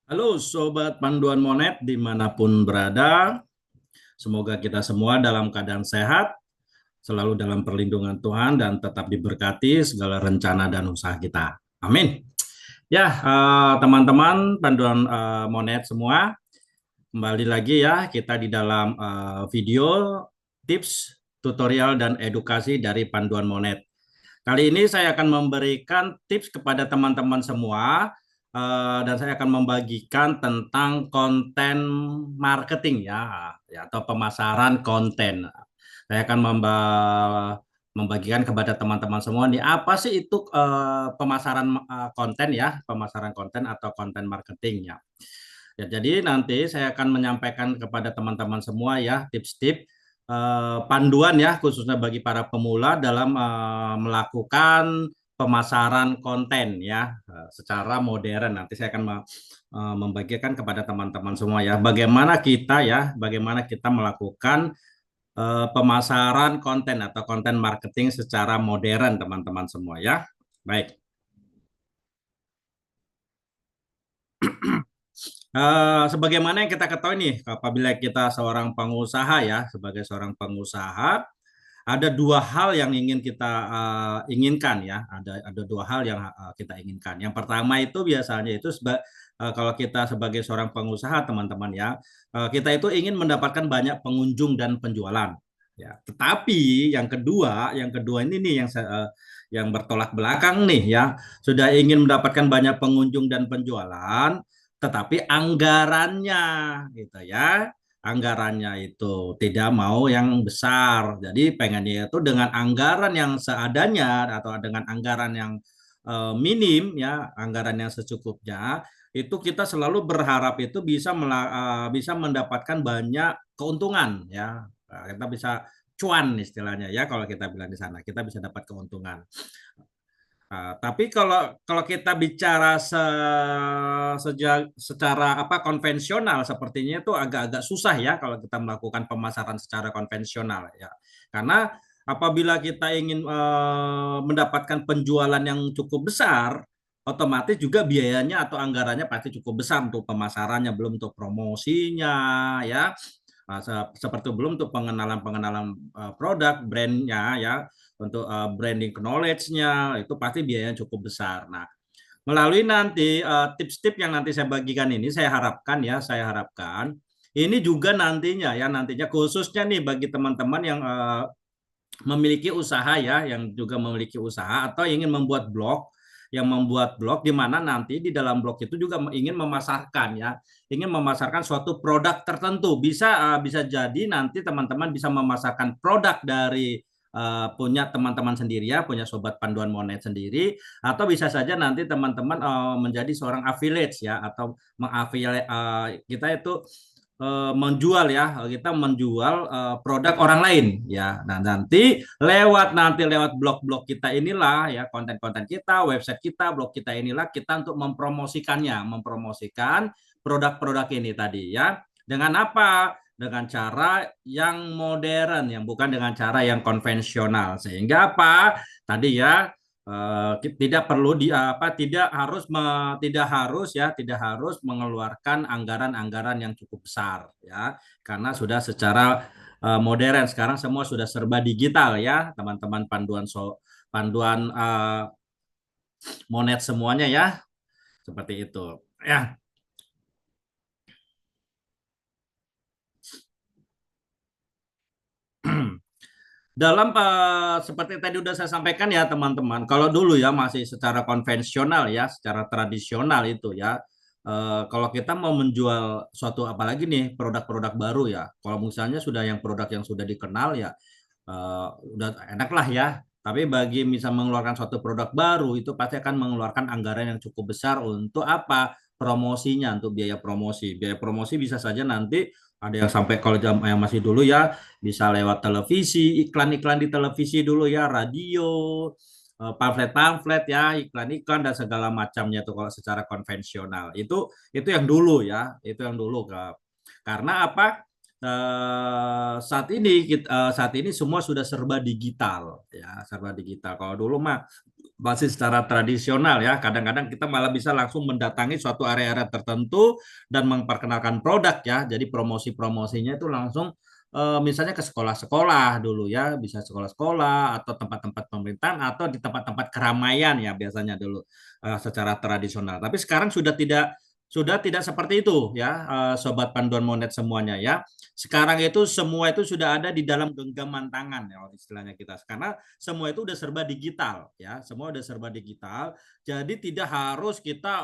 Halo Sobat Panduan Monet dimanapun berada, semoga kita semua dalam keadaan sehat, selalu dalam perlindungan Tuhan dan tetap diberkati segala rencana dan usaha kita. Amin. Ya, teman-teman Panduan Monet semua, kembali lagi ya kita di dalam video tips, tutorial, dan edukasi dari Panduan Monet. Kali ini saya akan memberikan tips kepada teman-teman semua dan saya akan membagikan tentang konten marketing ya atau pemasaran konten. Saya akan membagikan kepada teman-teman semua nih apa sih itu pemasaran konten ya, pemasaran konten atau konten marketing ya. Ya, jadi nanti saya akan menyampaikan kepada teman-teman semua ya tips-tips panduan ya khususnya bagi para pemula dalam melakukan pemasaran konten ya secara modern. Nanti saya akan membagikan kepada teman-teman semua ya bagaimana kita melakukan pemasaran konten atau konten marketing secara modern teman-teman semua ya. Baik. Sebagaimana yang kita ketahui nih, apabila kita seorang pengusaha ya, sebagai seorang pengusaha, ada dua hal yang ingin kita inginkan ya, ada dua hal yang kita inginkan. Yang pertama itu biasanya itu kalau kita sebagai seorang pengusaha teman-teman ya, kita itu ingin mendapatkan banyak pengunjung dan penjualan. Ya, tetapi yang kedua ini nih yang bertolak belakang nih ya, sudah ingin mendapatkan banyak pengunjung dan penjualan, tetapi anggarannya gitu ya, anggarannya itu tidak mau yang besar. Jadi pengennya itu dengan anggaran yang seadanya atau dengan anggaran yang minim ya, anggaran yang secukupnya, itu kita selalu berharap itu bisa mendapatkan banyak keuntungan ya. Kita bisa cuan istilahnya ya, kalau kita bilang di sana kita bisa dapat keuntungan. Tapi kalau kalau kita bicara secara apa konvensional, sepertinya itu agak-agak susah ya kalau kita melakukan pemasaran secara konvensional ya. Karena apabila kita ingin mendapatkan penjualan yang cukup besar, otomatis juga biayanya atau anggarannya pasti cukup besar untuk pemasarannya, belum untuk promosinya ya. Seperti belum untuk pengenalan produk brandnya ya, untuk branding knowledge-nya itu pasti biayanya cukup besar. Nah, melalui nanti tips-tips yang nanti saya bagikan ini, saya harapkan ini juga nantinya khususnya nih bagi teman-teman yang memiliki usaha ya, yang juga memiliki usaha atau ingin membuat blog di mana nanti di dalam blog itu juga ingin memasarkan suatu produk tertentu. Bisa jadi nanti teman-teman bisa memasarkan produk dari punya teman-teman sendiri ya, punya sobat panduan monet sendiri, atau bisa saja nanti teman-teman menjadi seorang affiliate ya, atau mengafiliate kita itu kita menjual produk orang lain ya. Nah, nanti lewat blog-blog kita inilah ya, konten-konten kita, website kita, blog kita inilah kita untuk mempromosikan produk-produk ini tadi ya. Dengan apa? Dengan cara yang modern, yang bukan dengan cara yang konvensional. Sehingga apa? Tadi ya, tidak perlu tidak harus mengeluarkan anggaran-anggaran yang cukup besar ya, karena sudah secara modern sekarang semua sudah serba digital ya teman-teman panduan monet semuanya ya, seperti itu ya. Dalam seperti tadi udah saya sampaikan ya teman-teman, kalau dulu ya masih secara konvensional ya, secara tradisional itu ya, kalau kita mau menjual suatu apalagi nih produk-produk baru ya, kalau misalnya sudah yang produk yang sudah dikenal ya, udah enak lah ya. Tapi bagi misal mengeluarkan suatu produk baru itu pasti akan mengeluarkan anggaran yang cukup besar untuk apa? Promosinya, untuk biaya promosi. Biaya promosi bisa saja nanti ada yang sampai kalau yang masih dulu ya bisa lewat televisi, iklan-iklan di televisi dulu ya, radio, pamflet-pamflet ya, iklan-iklan dan segala macamnya itu kalau secara konvensional. Itu yang dulu ya, itu yang dulu karena apa? Saat ini semua sudah serba digital ya, serba digital. Kalau dulu mah masih secara tradisional ya. Kadang-kadang kita malah bisa langsung mendatangi suatu area-area tertentu dan memperkenalkan produk ya. Jadi promosi-promosinya itu langsung misalnya ke sekolah-sekolah dulu ya, bisa sekolah-sekolah atau tempat-tempat pemerintahan atau di tempat-tempat keramaian ya biasanya dulu secara tradisional. Tapi sekarang sudah tidak seperti itu ya, sobat panduan monet semuanya ya. Sekarang itu semua itu sudah ada di dalam genggaman tangan ya istilahnya kita. Karena semua itu udah serba digital ya, semua udah serba digital. Jadi tidak harus kita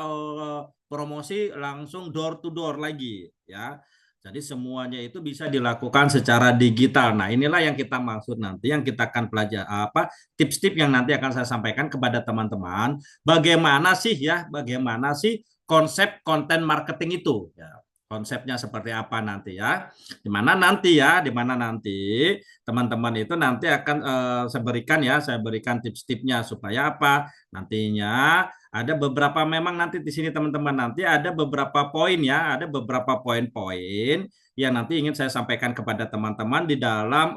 promosi langsung door to door lagi ya. Jadi semuanya itu bisa dilakukan secara digital. Nah, inilah yang kita maksud nanti, yang kita akan pelajari tips-tips yang nanti akan saya sampaikan kepada teman-teman. Bagaimana sih konsep konten marketing itu? Ya, konsepnya seperti apa nanti ya? Di mana nanti teman-teman itu nanti akan saya berikan tips-tipsnya supaya apa? Nantinya ada beberapa memang nanti di sini teman-teman nanti ada beberapa poin ya, ada beberapa poin-poin yang nanti ingin saya sampaikan kepada teman-teman di dalam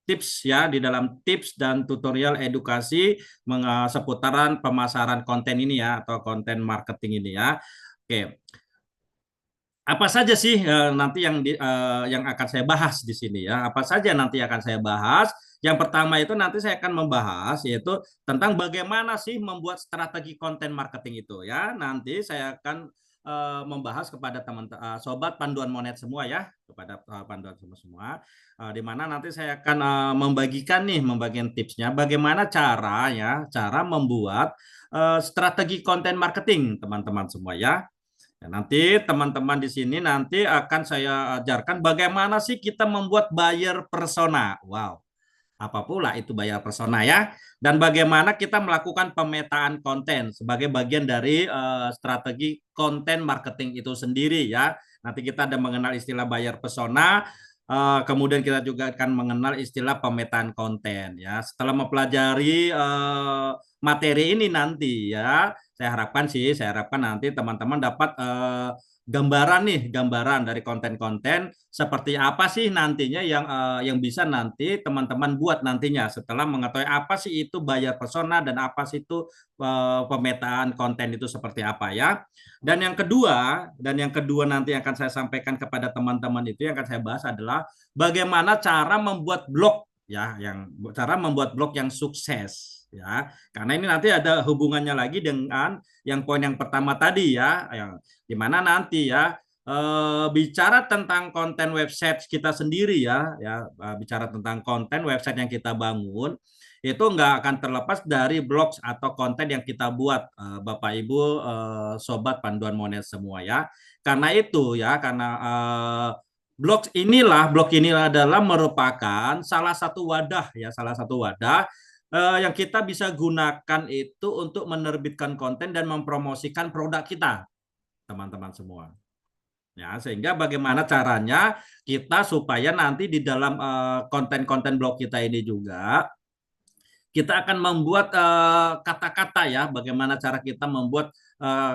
tips ya, di dalam tips dan tutorial edukasi seputaran pemasaran konten ini ya atau konten marketing ini ya. Oke, apa saja sih nanti yang akan saya bahas di sini ya? Apa saja nanti akan saya bahas? Yang pertama itu nanti saya akan membahas yaitu tentang bagaimana sih membuat strategi konten marketing itu ya. Nanti saya akan membahas kepada teman-teman sobat panduan monet semua ya, kepada panduan semua, di mana nanti saya akan membagikan tipsnya bagaimana cara membuat strategi konten marketing teman-teman semua ya. Ya, nanti teman-teman di sini nanti akan saya ajarkan bagaimana sih kita membuat buyer persona. Wow, apa pula itu buyer persona ya? Dan bagaimana kita melakukan pemetaan konten sebagai bagian dari strategi konten marketing itu sendiri ya. Nanti kita ada mengenal istilah buyer persona, kemudian kita juga akan mengenal istilah pemetaan konten ya. Setelah mempelajari materi ini nanti ya, saya harapkan nanti teman-teman dapat gambaran dari konten-konten seperti apa sih nantinya yang bisa nanti teman-teman buat nantinya setelah mengetahui apa sih itu buyer persona dan apa sih itu pemetaan konten itu seperti apa ya. Dan yang kedua nanti yang akan saya sampaikan kepada teman-teman itu yang akan saya bahas adalah bagaimana cara membuat blog ya, cara membuat blog yang sukses ya. Karena ini nanti ada hubungannya lagi dengan yang poin yang pertama tadi ya, yang dimana nanti ya bicara tentang konten website kita sendiri bicara tentang konten website yang kita bangun itu nggak akan terlepas dari blogs atau konten yang kita buat Bapak Ibu sobat panduan monet semua ya. Karena blog inilah adalah merupakan salah satu wadah yang kita bisa gunakan itu untuk menerbitkan konten dan mempromosikan produk kita, teman-teman semua. Ya, sehingga bagaimana caranya kita supaya nanti di dalam konten-konten blog kita ini juga kita akan membuat kata-kata ya, bagaimana cara kita membuat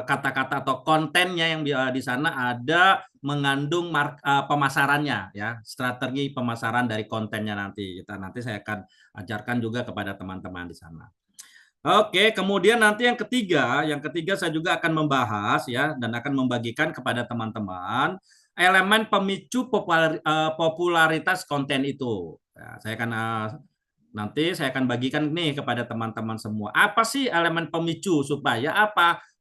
kata-kata atau kontennya yang di sana ada mengandung pemasarannya ya, strategi pemasaran dari kontennya nanti. Nanti saya akan ajarkan juga kepada teman-teman di sana. Oke, kemudian nanti yang ketiga saya juga akan membahas ya dan akan membagikan kepada teman-teman elemen pemicu popularitas konten itu. Ya, nanti saya akan bagikan nih kepada teman-teman semua. Apa sih elemen pemicu supaya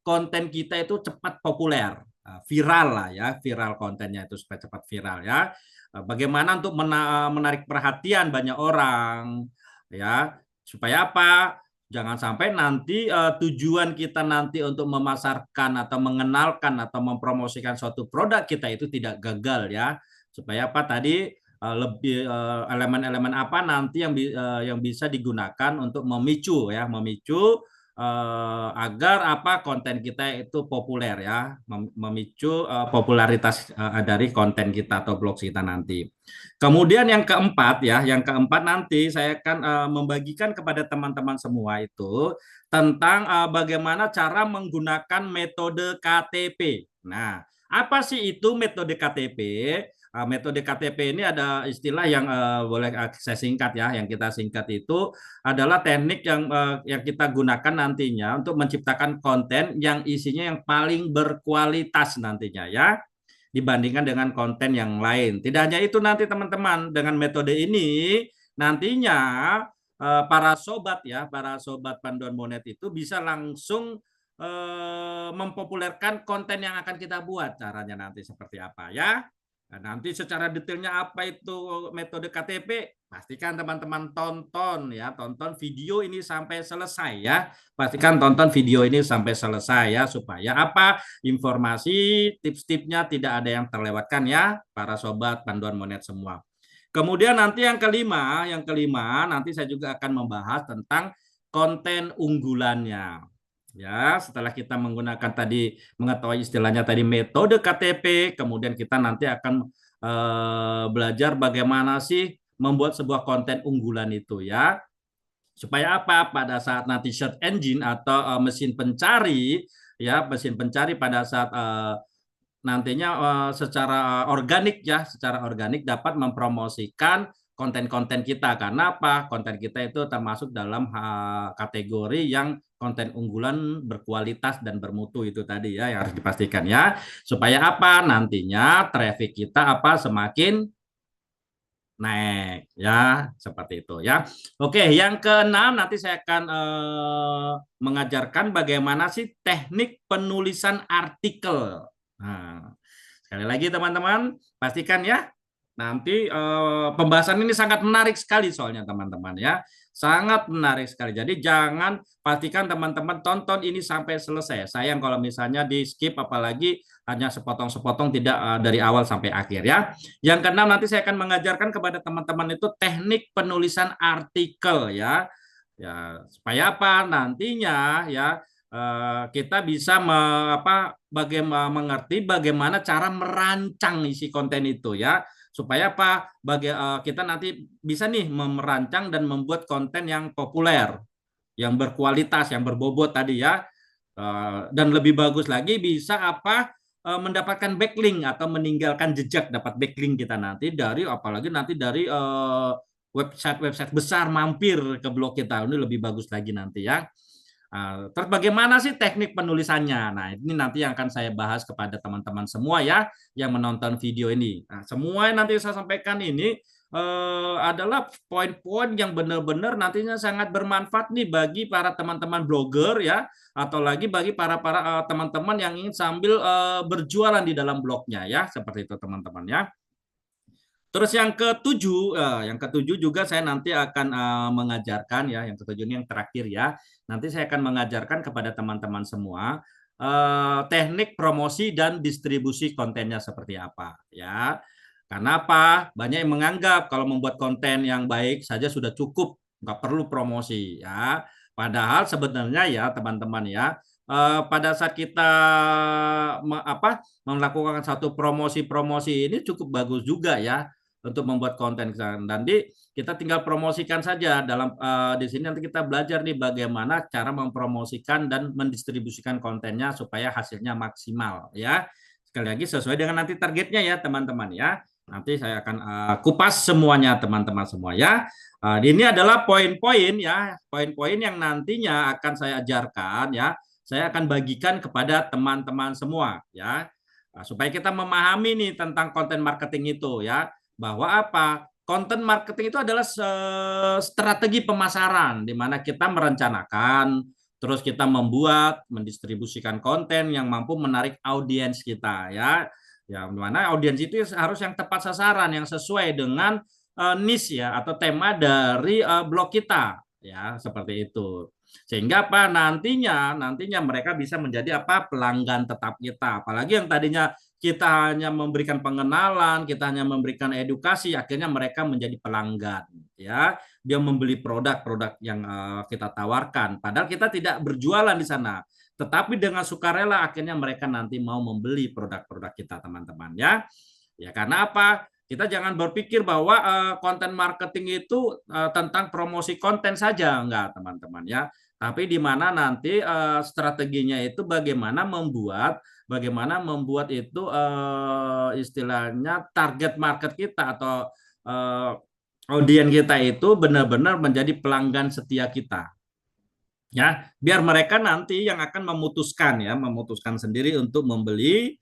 konten kita itu cepat populer, viral lah ya, viral kontennya itu supaya cepat viral ya. Bagaimana untuk menarik perhatian banyak orang ya, supaya apa? Jangan sampai nanti tujuan kita nanti untuk memasarkan atau mengenalkan atau mempromosikan suatu produk kita itu tidak gagal ya. Supaya apa tadi lebih elemen-elemen apa nanti yang bisa digunakan untuk memicu agar konten kita itu populer ya, memicu popularitas dari konten kita atau blog kita nanti. Kemudian yang keempat nanti saya akan membagikan kepada teman-teman semua itu tentang bagaimana cara menggunakan metode KTP. Nah, apa sih itu metode KTP? Metode KTP ini ada istilah yang boleh saya singkat ya, yang kita singkat itu adalah teknik yang kita gunakan nantinya untuk menciptakan konten yang isinya yang paling berkualitas nantinya ya, dibandingkan dengan konten yang lain. Tidak hanya itu nanti teman-teman, dengan metode ini nantinya para sobat Panduan Monet itu bisa langsung mempopulerkan konten yang akan kita buat. Caranya nanti seperti apa ya? Nah, nanti secara detailnya apa itu metode KTP, pastikan teman-teman tonton ya, tonton video ini sampai selesai ya. Pastikan tonton video ini sampai selesai ya, supaya apa? Informasi, tips-tipsnya tidak ada yang terlewatkan ya, para sobat Panduan Monet semua. Kemudian nanti yang kelima nanti saya juga akan membahas tentang konten unggulannya. Ya, setelah kita menggunakan tadi, mengetahui istilahnya tadi metode KTP, kemudian kita nanti akan belajar bagaimana sih membuat sebuah konten unggulan itu ya. Supaya apa? Pada saat nanti search engine atau mesin pencari ya, mesin pencari pada saat nantinya secara organik dapat mempromosikan konten-konten kita. Karena apa? Konten kita itu termasuk dalam kategori yang konten unggulan berkualitas dan bermutu itu tadi ya, yang harus dipastikan ya. Supaya apa? Nantinya traffic kita semakin naik ya, seperti itu ya. Oke, yang keenam nanti saya akan mengajarkan bagaimana sih teknik penulisan artikel. Nah, sekali lagi teman-teman, pastikan ya. Nanti pembahasan ini sangat menarik sekali soalnya teman-teman ya. Sangat menarik sekali. Jadi jangan, pastikan teman-teman tonton ini sampai selesai. Sayang kalau misalnya di skip, apalagi hanya sepotong-sepotong, tidak dari awal sampai akhir ya. Yang keenam nanti saya akan mengajarkan kepada teman-teman itu teknik penulisan artikel ya. Ya, supaya apa? Nantinya ya kita bisa mengerti bagaimana cara merancang isi konten itu ya, supaya apa? Kita nanti bisa nih merancang dan membuat konten yang populer, yang berkualitas, yang berbobot tadi ya. Dan lebih bagus lagi bisa mendapatkan backlink atau meninggalkan jejak dapat backlink kita nanti dari, apalagi nanti dari website-website besar mampir ke blog kita. Ini lebih bagus lagi nanti ya. Terus bagaimana sih teknik penulisannya? Nah, ini nanti yang akan saya bahas kepada teman-teman semua ya yang menonton video ini. Nah, semua yang nanti saya sampaikan ini adalah poin-poin yang benar-benar nantinya sangat bermanfaat nih bagi para teman-teman blogger ya, atau lagi bagi para teman-teman yang ingin sambil berjualan di dalam blognya ya, seperti itu teman-teman ya. Terus yang ketujuh juga saya nanti akan mengajarkan ya, yang ketujuh ini yang terakhir ya. Nanti saya akan mengajarkan kepada teman-teman semua teknik promosi dan distribusi kontennya seperti apa ya. Karena apa? Banyak yang menganggap kalau membuat konten yang baik saja sudah cukup, nggak perlu promosi ya. Padahal sebenarnya ya teman-teman ya, pada saat kita melakukan satu promosi ini cukup bagus juga ya untuk membuat konten. Nanti kita tinggal promosikan saja dalam di sini nanti kita belajar nih bagaimana cara mempromosikan dan mendistribusikan kontennya supaya hasilnya maksimal ya. Sekali lagi sesuai dengan nanti targetnya ya teman-teman ya. Nanti saya akan kupas semuanya teman-teman semua ya. Ini adalah poin-poin ya, poin-poin yang nantinya akan saya ajarkan ya. Saya akan bagikan kepada teman-teman semua ya. Supaya kita memahami nih tentang konten marketing itu ya, bahwa konten marketing itu adalah strategi pemasaran di mana kita merencanakan, terus kita mendistribusikan konten yang mampu menarik audiens kita ya. Ya, mana audiens itu harus yang tepat sasaran, yang sesuai dengan niche ya atau tema dari blog kita ya, seperti itu. Sehingga nantinya mereka bisa menjadi pelanggan tetap kita. Apalagi yang tadinya kita hanya memberikan pengenalan, kita hanya memberikan edukasi, akhirnya mereka menjadi pelanggan ya. Dia membeli produk-produk yang kita tawarkan. Padahal kita tidak berjualan di sana. Tetapi dengan sukarela akhirnya mereka nanti mau membeli produk-produk kita teman-teman ya. Ya karena apa? Kita jangan berpikir bahwa konten marketing itu tentang promosi konten saja, enggak teman-teman ya. tapi di mana nanti strateginya itu bagaimana membuat itu istilahnya target market kita atau audiens kita itu benar-benar menjadi pelanggan setia kita. Ya, biar mereka nanti yang akan memutuskan sendiri untuk membeli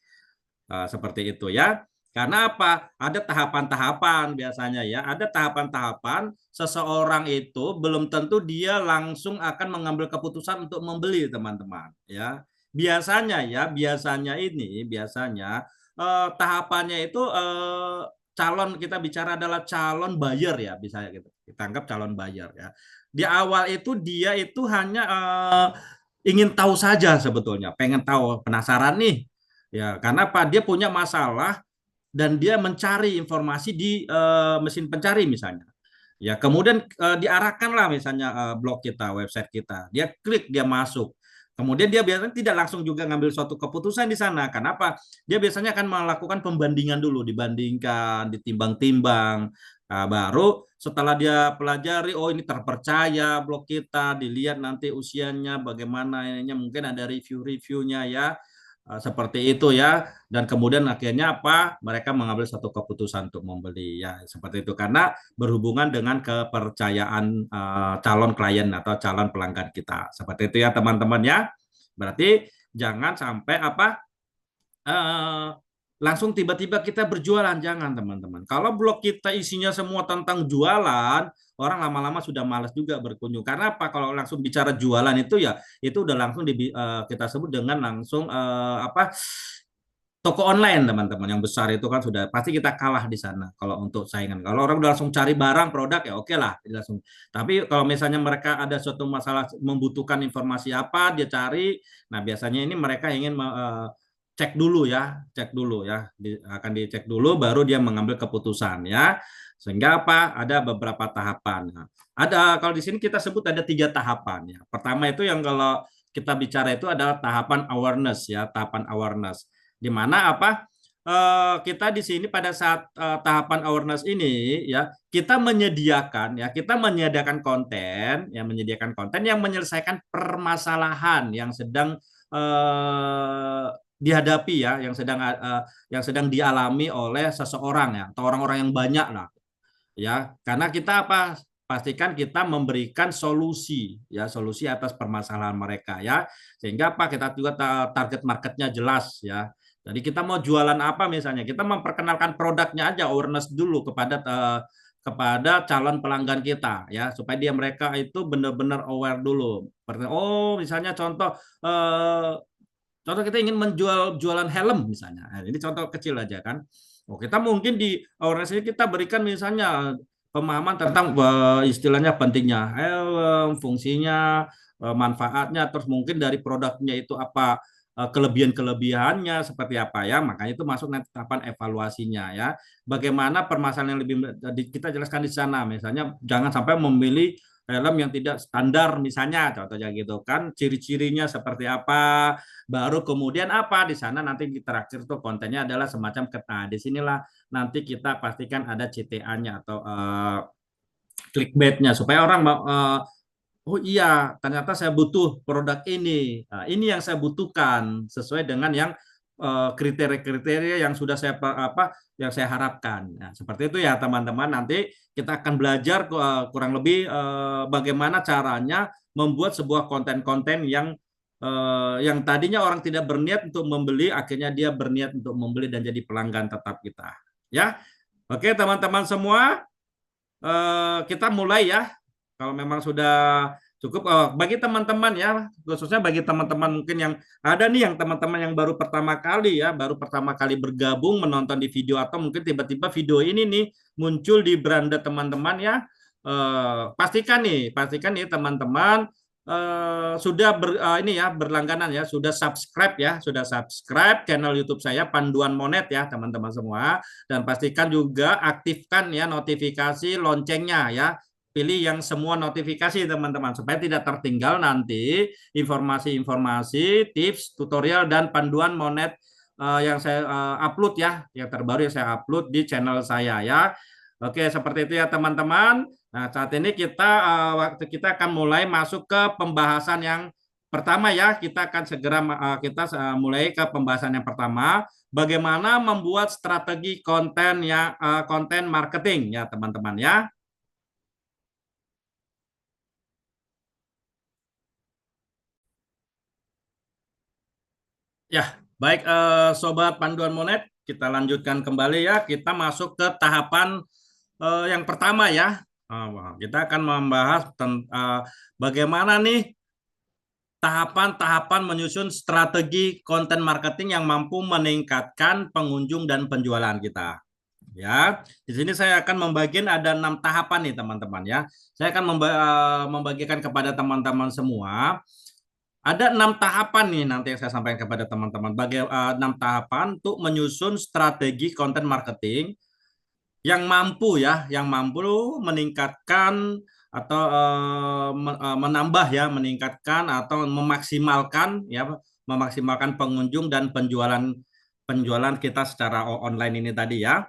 seperti itu ya. Karena apa? Ada tahapan-tahapan biasanya ya. Ada tahapan-tahapan seseorang itu belum tentu dia langsung akan mengambil keputusan untuk membeli, teman-teman. Ya, biasanya tahapannya itu calon kita bicara adalah calon buyer ya, bisa gitu. Kita anggap calon buyer ya. Di awal itu dia itu hanya ingin tahu saja sebetulnya, pengen tahu, penasaran nih. Ya, karena apa? Dia punya masalah dan dia mencari informasi di mesin pencari misalnya. Ya, kemudian diarahkanlah misalnya blog kita, website kita. Dia klik, dia masuk. Kemudian dia biasanya tidak langsung juga ngambil suatu keputusan di sana. Kenapa? Dia biasanya akan melakukan pembandingan dulu, dibandingkan, ditimbang-timbang. Nah, baru setelah dia pelajari, oh ini terpercaya blog kita, dilihat nanti usianya bagaimana, ininya mungkin ada review-reviewnya ya. Seperti itu ya, dan kemudian akhirnya apa, mereka mengambil satu keputusan untuk membeli ya, seperti itu karena berhubungan dengan kepercayaan calon klien atau calon pelanggan kita, seperti itu ya teman-teman ya. Berarti jangan sampai apa langsung tiba-tiba kita berjualan, jangan teman-teman. Kalau blog kita isinya semua tentang jualan, orang lama-lama sudah malas juga berkunjung. Karena apa? Kalau langsung bicara jualan itu ya, itu udah langsung kita sebut dengan langsung toko online, teman-teman yang besar itu kan sudah pasti kita kalah di sana kalau untuk saingan. Kalau orang udah langsung cari barang produk ya oke lah langsung. Tapi kalau misalnya mereka ada suatu masalah membutuhkan informasi apa dia cari, nah biasanya ini mereka ingin cek dulu ya, akan dicek dulu baru dia mengambil keputusan ya. Sehingga apa? Ada beberapa tahapan. Nah, kalau di sini kita sebut ada 3 tahapan ya. Pertama itu yang kalau kita bicara itu adalah tahapan awareness ya, tahapan awareness. Di mana apa? Kita di sini pada saat tahapan awareness ini ya kita menyediakan konten yang menyelesaikan permasalahan yang sedang dihadapi ya, yang sedang dialami oleh seseorang ya atau orang-orang yang banyak lah ya. Karena kita apa? Pastikan kita memberikan solusi ya, solusi atas permasalahan mereka ya, sehingga apa, kita juga target marketnya jelas ya. Jadi kita mau jualan apa misalnya, kita memperkenalkan produknya aja, awareness dulu kepada calon pelanggan kita ya, supaya mereka itu benar-benar aware dulu. Oh misalnya contoh kita ingin jualan helm misalnya. Nah, ini contoh kecil aja kan. Oh, kita mungkin di awareness ini kita berikan misalnya pemahaman tentang istilahnya pentingnya helm, fungsinya, manfaatnya, terus mungkin dari produknya itu apa, kelebihan-kelebihannya seperti apa ya. Makanya itu masuk nanti tahapan evaluasinya ya. Bagaimana permasalahan yang lebih kita jelaskan di sana. Misalnya jangan sampai memilih helm yang tidak standar misalnya, contohnya gitu kan, ciri-cirinya seperti apa, baru kemudian apa di sana nanti di terakhir tuh kontennya adalah semacam kata. Disinilah nanti kita pastikan ada CTA-nya atau clickbait-nya supaya orang oh iya ternyata saya butuh produk ini. Nah, ini yang saya butuhkan sesuai dengan yang kriteria-kriteria yang sudah yang saya harapkan. Nah, seperti itu ya teman-teman. Nanti kita akan belajar kurang lebih bagaimana caranya membuat sebuah konten-konten yang tadinya orang tidak berniat untuk membeli, akhirnya dia berniat untuk membeli dan jadi pelanggan tetap kita. Ya, oke teman-teman semua, kita mulai ya. Kalau memang sudah cukup, bagi teman-teman ya, khususnya bagi teman-teman mungkin yang ada nih, yang teman-teman yang baru pertama kali bergabung menonton di video, atau mungkin tiba-tiba video ini nih muncul di beranda teman-teman ya, pastikan nih teman-teman sudah berlangganan ya, sudah subscribe channel YouTube saya Panduan Monet ya teman-teman semua, dan pastikan juga aktifkan ya notifikasi loncengnya ya. Pilih yang semua notifikasi teman-teman supaya tidak tertinggal nanti informasi-informasi, tips, tutorial dan panduan monet yang saya upload ya, yang terbaru yang saya upload di channel saya ya. Oke, seperti itu ya teman-teman. Nah, saat ini waktu kita akan mulai masuk ke pembahasan yang pertama ya. Kita akan segera mulai ke pembahasan yang pertama. Bagaimana membuat strategi konten marketing ya teman-teman ya. Ya, baik Sobat Panduan Monet, kita lanjutkan kembali ya. Kita masuk ke tahapan yang pertama ya. Kita akan membahas bagaimana nih tahapan-tahapan menyusun strategi konten marketing yang mampu meningkatkan pengunjung dan penjualan kita. Ya, di sini saya akan membagikan ada 6 tahapan nih teman-teman ya. Saya akan membagikan kepada teman-teman semua. Ada 6 tahapan nih nanti yang saya sampaikan kepada teman-teman. 6 tahapan untuk menyusun strategi konten marketing yang mampu ya, yang mampu meningkatkan atau menambah ya, meningkatkan atau memaksimalkan pengunjung dan penjualan penjualan kita secara online ini tadi ya.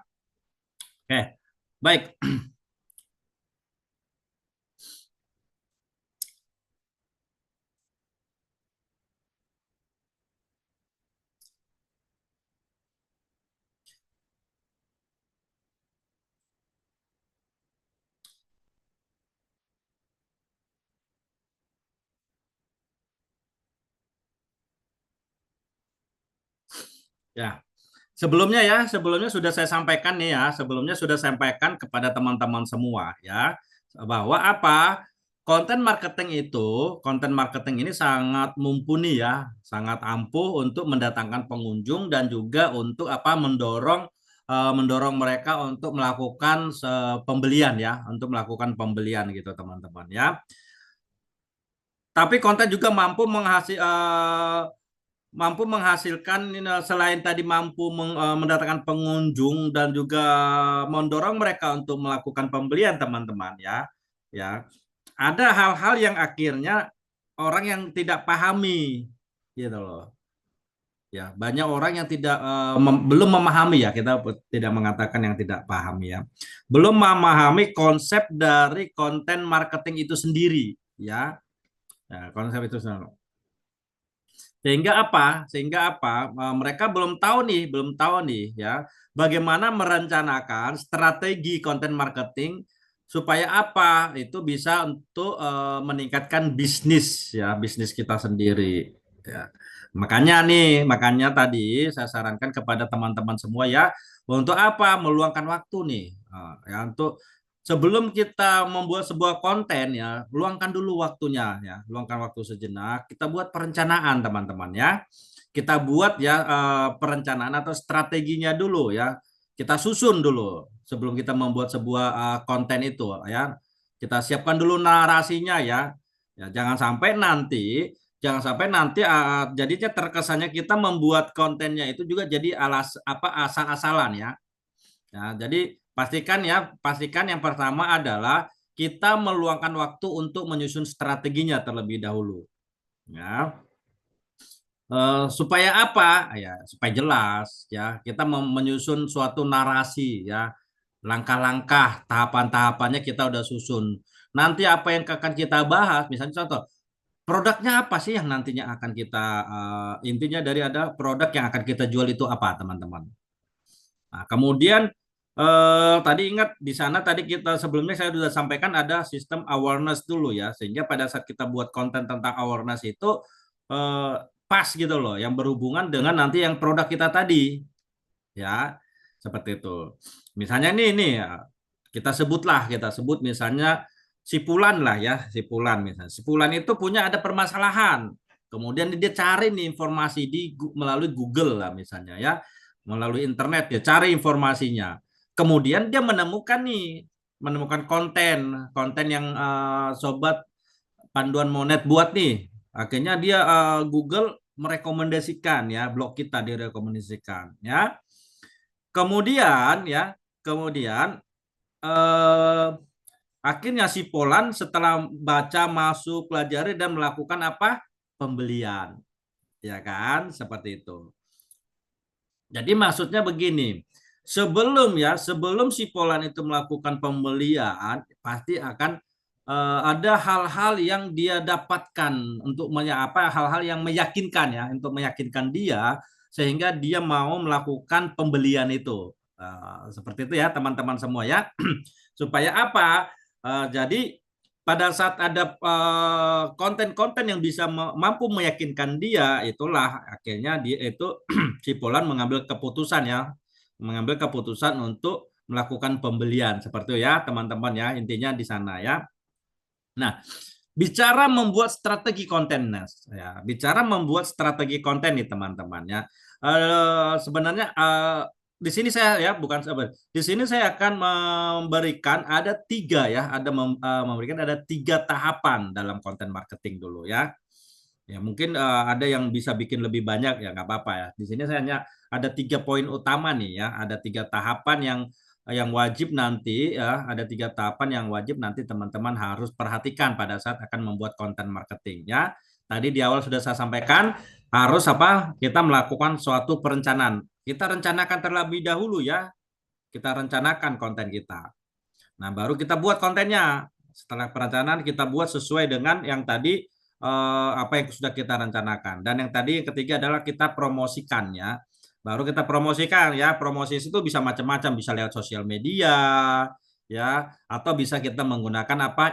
Oke, baik. Ya, sebelumnya sudah saya sampaikan nih ya, sebelumnya sudah sampaikan kepada teman-teman semua ya, bahwa apa? Konten marketing ini sangat mumpuni ya, sangat ampuh untuk mendatangkan pengunjung dan juga untuk mendorong mereka untuk melakukan pembelian ya, untuk melakukan pembelian gitu teman-teman ya. Tapi konten juga mampu menghasilkan selain tadi mampu mendatangkan pengunjung dan juga mendorong mereka untuk melakukan pembelian teman-teman ya. Ya. Ada hal-hal yang akhirnya orang yang tidak pahami gitu loh. Ya, banyak orang yang belum memahami ya, kita tidak mengatakan yang tidak paham ya. Belum memahami konsep dari konten marketing itu sendiri ya. Ya, konsep itu sendiri. Sehingga apa? Mereka belum tahu nih ya, bagaimana merencanakan strategi konten marketing supaya apa? Itu bisa untuk meningkatkan bisnis kita sendiri ya. Makanya tadi saya sarankan kepada teman-teman semua ya, untuk apa? Meluangkan waktu nih. Ya, untuk sebelum kita membuat sebuah konten ya, luangkan dulu waktunya ya, luangkan waktu sejenak, kita buat perencanaan teman-teman ya. Kita buat ya perencanaan atau strateginya dulu ya. Kita susun dulu sebelum kita membuat sebuah konten itu ya. Kita siapkan dulu narasinya ya. Ya, jangan sampai nanti jadinya terkesannya kita membuat kontennya itu juga jadi asal-asalan ya. Ya, jadi pastikan yang pertama adalah kita meluangkan waktu untuk menyusun strateginya terlebih dahulu. Ya, supaya apa? Ya, supaya jelas ya. Kita menyusun suatu narasi ya. Langkah-langkah, tahapan-tahapannya kita udah susun. Nanti apa yang akan kita bahas, misalnya contoh, produknya apa sih yang nantinya akan kita intinya dari ada produk yang akan kita jual itu apa, teman-teman? Nah, kemudian tadi ingat di sana tadi kita sebelumnya saya sudah sampaikan ada sistem awareness dulu ya, sehingga pada saat kita buat konten tentang awareness itu eh, pas gitu loh, yang berhubungan dengan nanti yang produk kita tadi ya, seperti itu. Misalnya ini ya, kita sebut misalnya Sipulan lah ya, Sipulan misalnya. Sipulan itu punya ada permasalahan. Kemudian dia cari nih informasi melalui Google lah misalnya ya, melalui internet ya, cari informasinya. Kemudian dia menemukan konten yang sobat Panduan Monet buat nih. Akhirnya dia Google merekomendasikan ya, blog kita direkomendasikan ya. Kemudian eh, akhirnya si Polan setelah baca, masuk, pelajari dan melakukan apa? Pembelian. Ya kan? Seperti itu. Jadi maksudnya begini, sebelum si Polan itu melakukan pembelian, pasti akan ada hal-hal yang dia dapatkan untuk hal-hal yang meyakinkan ya, untuk meyakinkan dia sehingga dia mau melakukan pembelian itu. Seperti itu ya teman-teman semua ya. Supaya apa? Jadi pada saat ada konten-konten yang bisa mampu meyakinkan dia, itulah akhirnya dia itu si Polan mengambil keputusan untuk melakukan pembelian seperti itu ya teman-teman ya, intinya di sana ya. Nah, bicara membuat strategi konten, bicara membuat strategi konten nih teman-teman ya. Sebenarnya di sini saya ya bukan di sini saya akan memberikan ada tiga ya, memberikan ada tiga tahapan dalam konten marketing dulu ya. Ya mungkin ada yang bisa bikin lebih banyak ya nggak apa-apa ya. Di sini saya hanya ada 3 poin utama nih ya. Ada 3 tahapan yang wajib nanti ya. Ada 3 tahapan yang wajib nanti teman-teman harus perhatikan pada saat akan membuat konten marketing ya. Tadi di awal sudah saya sampaikan harus apa? Kita melakukan suatu perencanaan. Kita rencanakan terlebih dahulu ya. Kita rencanakan konten kita. Nah baru kita buat kontennya. Setelah perencanaan kita buat sesuai dengan yang tadi apa yang sudah kita rencanakan. Dan yang tadi yang ketiga adalah kita promosikannya. Baru kita promosikan ya. Promosi itu bisa macam-macam, bisa lewat sosial media ya, atau bisa kita menggunakan apa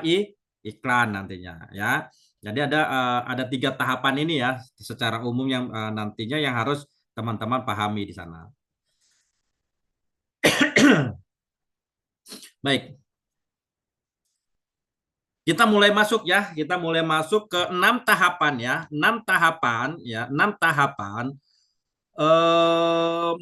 iklan nantinya ya. Jadi ada 3 tahapan ini ya secara umum yang nantinya yang harus teman-teman pahami di sana. Baik. Kita mulai masuk ya, kita mulai masuk ke 6 tahapan ya, 6 tahapan ya, 6 tahapan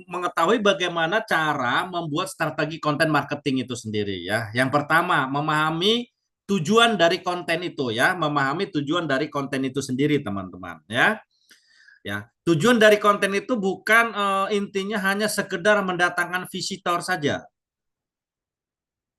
mengetahui bagaimana cara membuat strategi konten marketing itu sendiri ya. Yang pertama, memahami tujuan dari konten itu ya, memahami tujuan dari konten itu sendiri teman-teman ya. Ya, tujuan dari konten itu bukan intinya hanya sekedar mendatangkan visitor saja.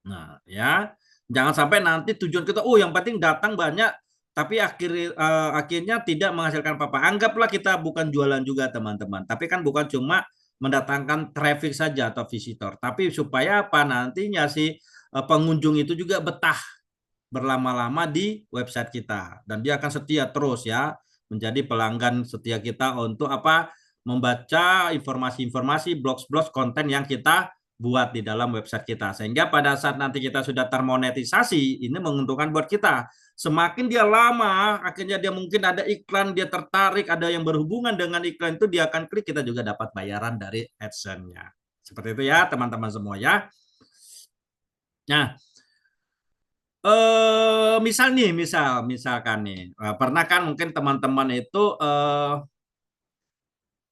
Nah, ya. Jangan sampai nanti tujuan kita, yang penting datang banyak, tapi akhirnya tidak menghasilkan apa-apa. Anggaplah kita bukan jualan juga teman-teman, tapi kan bukan cuma mendatangkan traffic saja atau visitor, tapi supaya apa nantinya si pengunjung itu juga betah berlama-lama di website kita dan dia akan setia terus ya, menjadi pelanggan setia kita untuk apa? Membaca informasi-informasi blog-blog konten yang kita buat di dalam website kita. Sehingga pada saat nanti kita sudah termonetisasi, ini menguntungkan buat kita. Semakin dia lama, akhirnya dia mungkin ada iklan, dia tertarik, ada yang berhubungan dengan iklan itu, dia akan klik, kita juga dapat bayaran dari AdSense-nya. Seperti itu ya teman-teman semua ya. Nah, misalkan nih, pernah kan mungkin teman-teman itu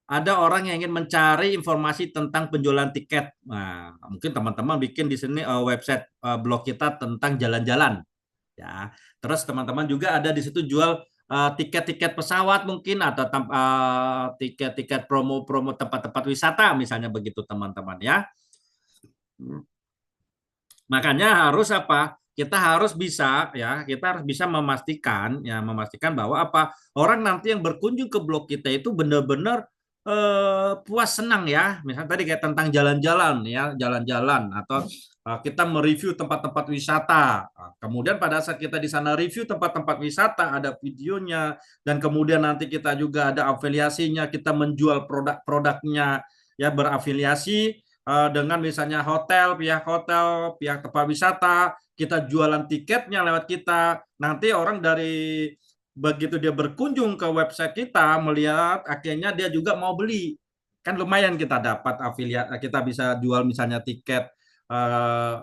ada orang yang ingin mencari informasi tentang penjualan tiket. Nah, mungkin teman-teman bikin di sini website blog kita tentang jalan-jalan, ya. Terus teman-teman juga ada di situ jual tiket-tiket pesawat mungkin atau tiket-tiket promo-promo tempat-tempat wisata, misalnya begitu teman-teman ya. Makanya harus apa? Kita harus bisa ya, kita harus bisa memastikan bahwa apa orang nanti yang berkunjung ke blog kita itu benar-benar puas senang ya. Misalnya tadi kayak tentang jalan-jalan ya, jalan-jalan atau kita mereview tempat-tempat wisata. Kemudian pada saat kita di sana review tempat-tempat wisata, ada videonya dan kemudian nanti kita juga ada afiliasinya, kita menjual produk-produknya ya berafiliasi dengan misalnya hotel, pihak tempat wisata, kita jualan tiketnya lewat kita. Nanti orang dari begitu dia berkunjung ke website kita melihat akhirnya dia juga mau beli. Kan lumayan kita dapat afiliat, kita bisa jual misalnya tiket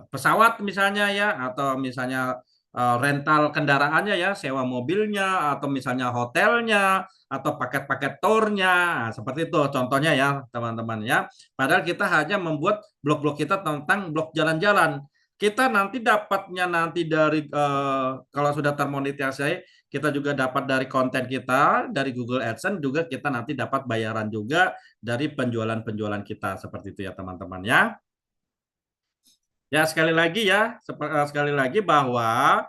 pesawat misalnya ya, atau misalnya rental kendaraannya ya, sewa mobilnya, atau misalnya hotelnya, atau paket-paket tournya, seperti itu contohnya ya teman-teman ya. Padahal kita hanya membuat blog-blog kita tentang blog jalan-jalan. Kita nanti dapatnya nanti dari kalau sudah termonetisasi, kita juga dapat dari konten kita, dari Google AdSense juga kita nanti dapat bayaran juga dari penjualan-penjualan kita seperti itu ya teman-teman ya. Ya sekali lagi bahwa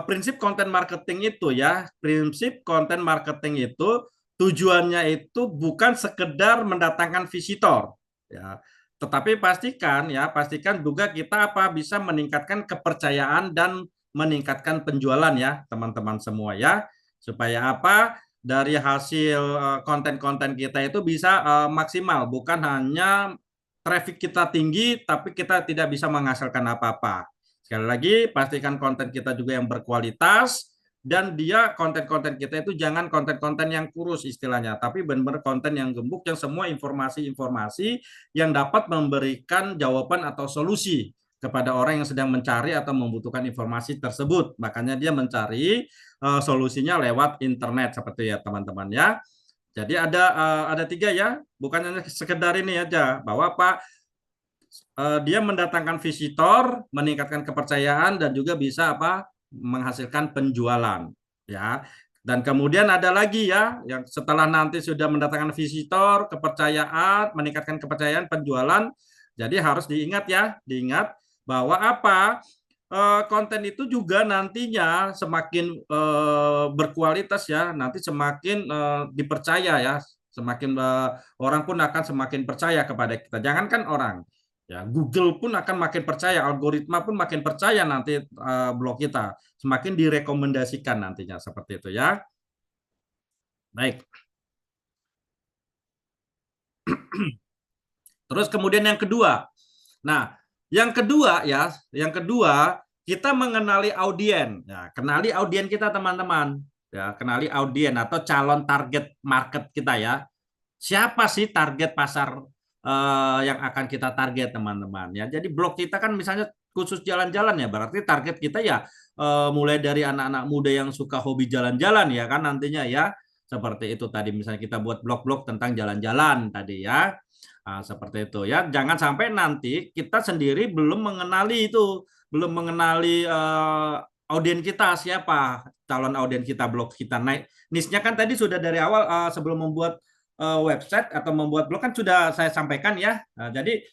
prinsip konten marketing itu ya, prinsip konten marketing itu tujuannya itu bukan sekedar mendatangkan visitor ya, Tetapi pastikan juga kita bisa meningkatkan kepercayaan dan meningkatkan penjualan ya, teman-teman semua ya. Supaya dari hasil konten-konten kita itu bisa maksimal, bukan hanya traffic kita tinggi tapi kita tidak bisa menghasilkan apa-apa. Sekali lagi, pastikan konten kita juga yang berkualitas, dan konten-konten kita itu jangan konten-konten yang kurus istilahnya, tapi benar-benar konten yang gembuk, yang semua informasi-informasi yang dapat memberikan jawaban atau solusi kepada orang yang sedang mencari atau membutuhkan informasi tersebut. Makanya dia mencari solusinya lewat internet seperti ya teman-teman ya. Jadi ada 3 ya, bukan hanya sekedar ini aja, bahwa dia mendatangkan visitor, meningkatkan kepercayaan, dan juga bisa menghasilkan penjualan ya. Dan kemudian ada lagi ya, yang setelah nanti sudah mendatangkan visitor, kepercayaan, meningkatkan kepercayaan, penjualan. Jadi harus diingat bahwa konten itu juga nantinya semakin berkualitas ya, nanti semakin dipercaya ya, semakin orang pun akan semakin percaya kepada kita. Jangankan orang, ya Google pun akan makin percaya, algoritma pun makin percaya nanti blog kita, semakin direkomendasikan nantinya seperti itu ya. Baik. Terus kemudian yang kedua. Nah, yang kedua kita mengenali audien. Ya, kenali audien kita teman-teman. Ya, kenali audien atau calon target market kita ya. Siapa sih target pasar yang akan kita target teman-teman ya. Jadi blog kita kan misalnya khusus jalan-jalan ya, berarti target kita ya mulai dari anak-anak muda yang suka hobi jalan-jalan ya kan nantinya ya. Seperti itu tadi, misalnya kita buat blog-blog tentang jalan-jalan tadi ya. Nah, seperti itu ya. Jangan sampai nanti kita sendiri belum mengenali audien kita siapa, calon audien kita, blog kita naik. Niche-nya kan tadi sudah dari awal sebelum membuat website atau membuat blog kan sudah saya sampaikan ya. Nah, jadi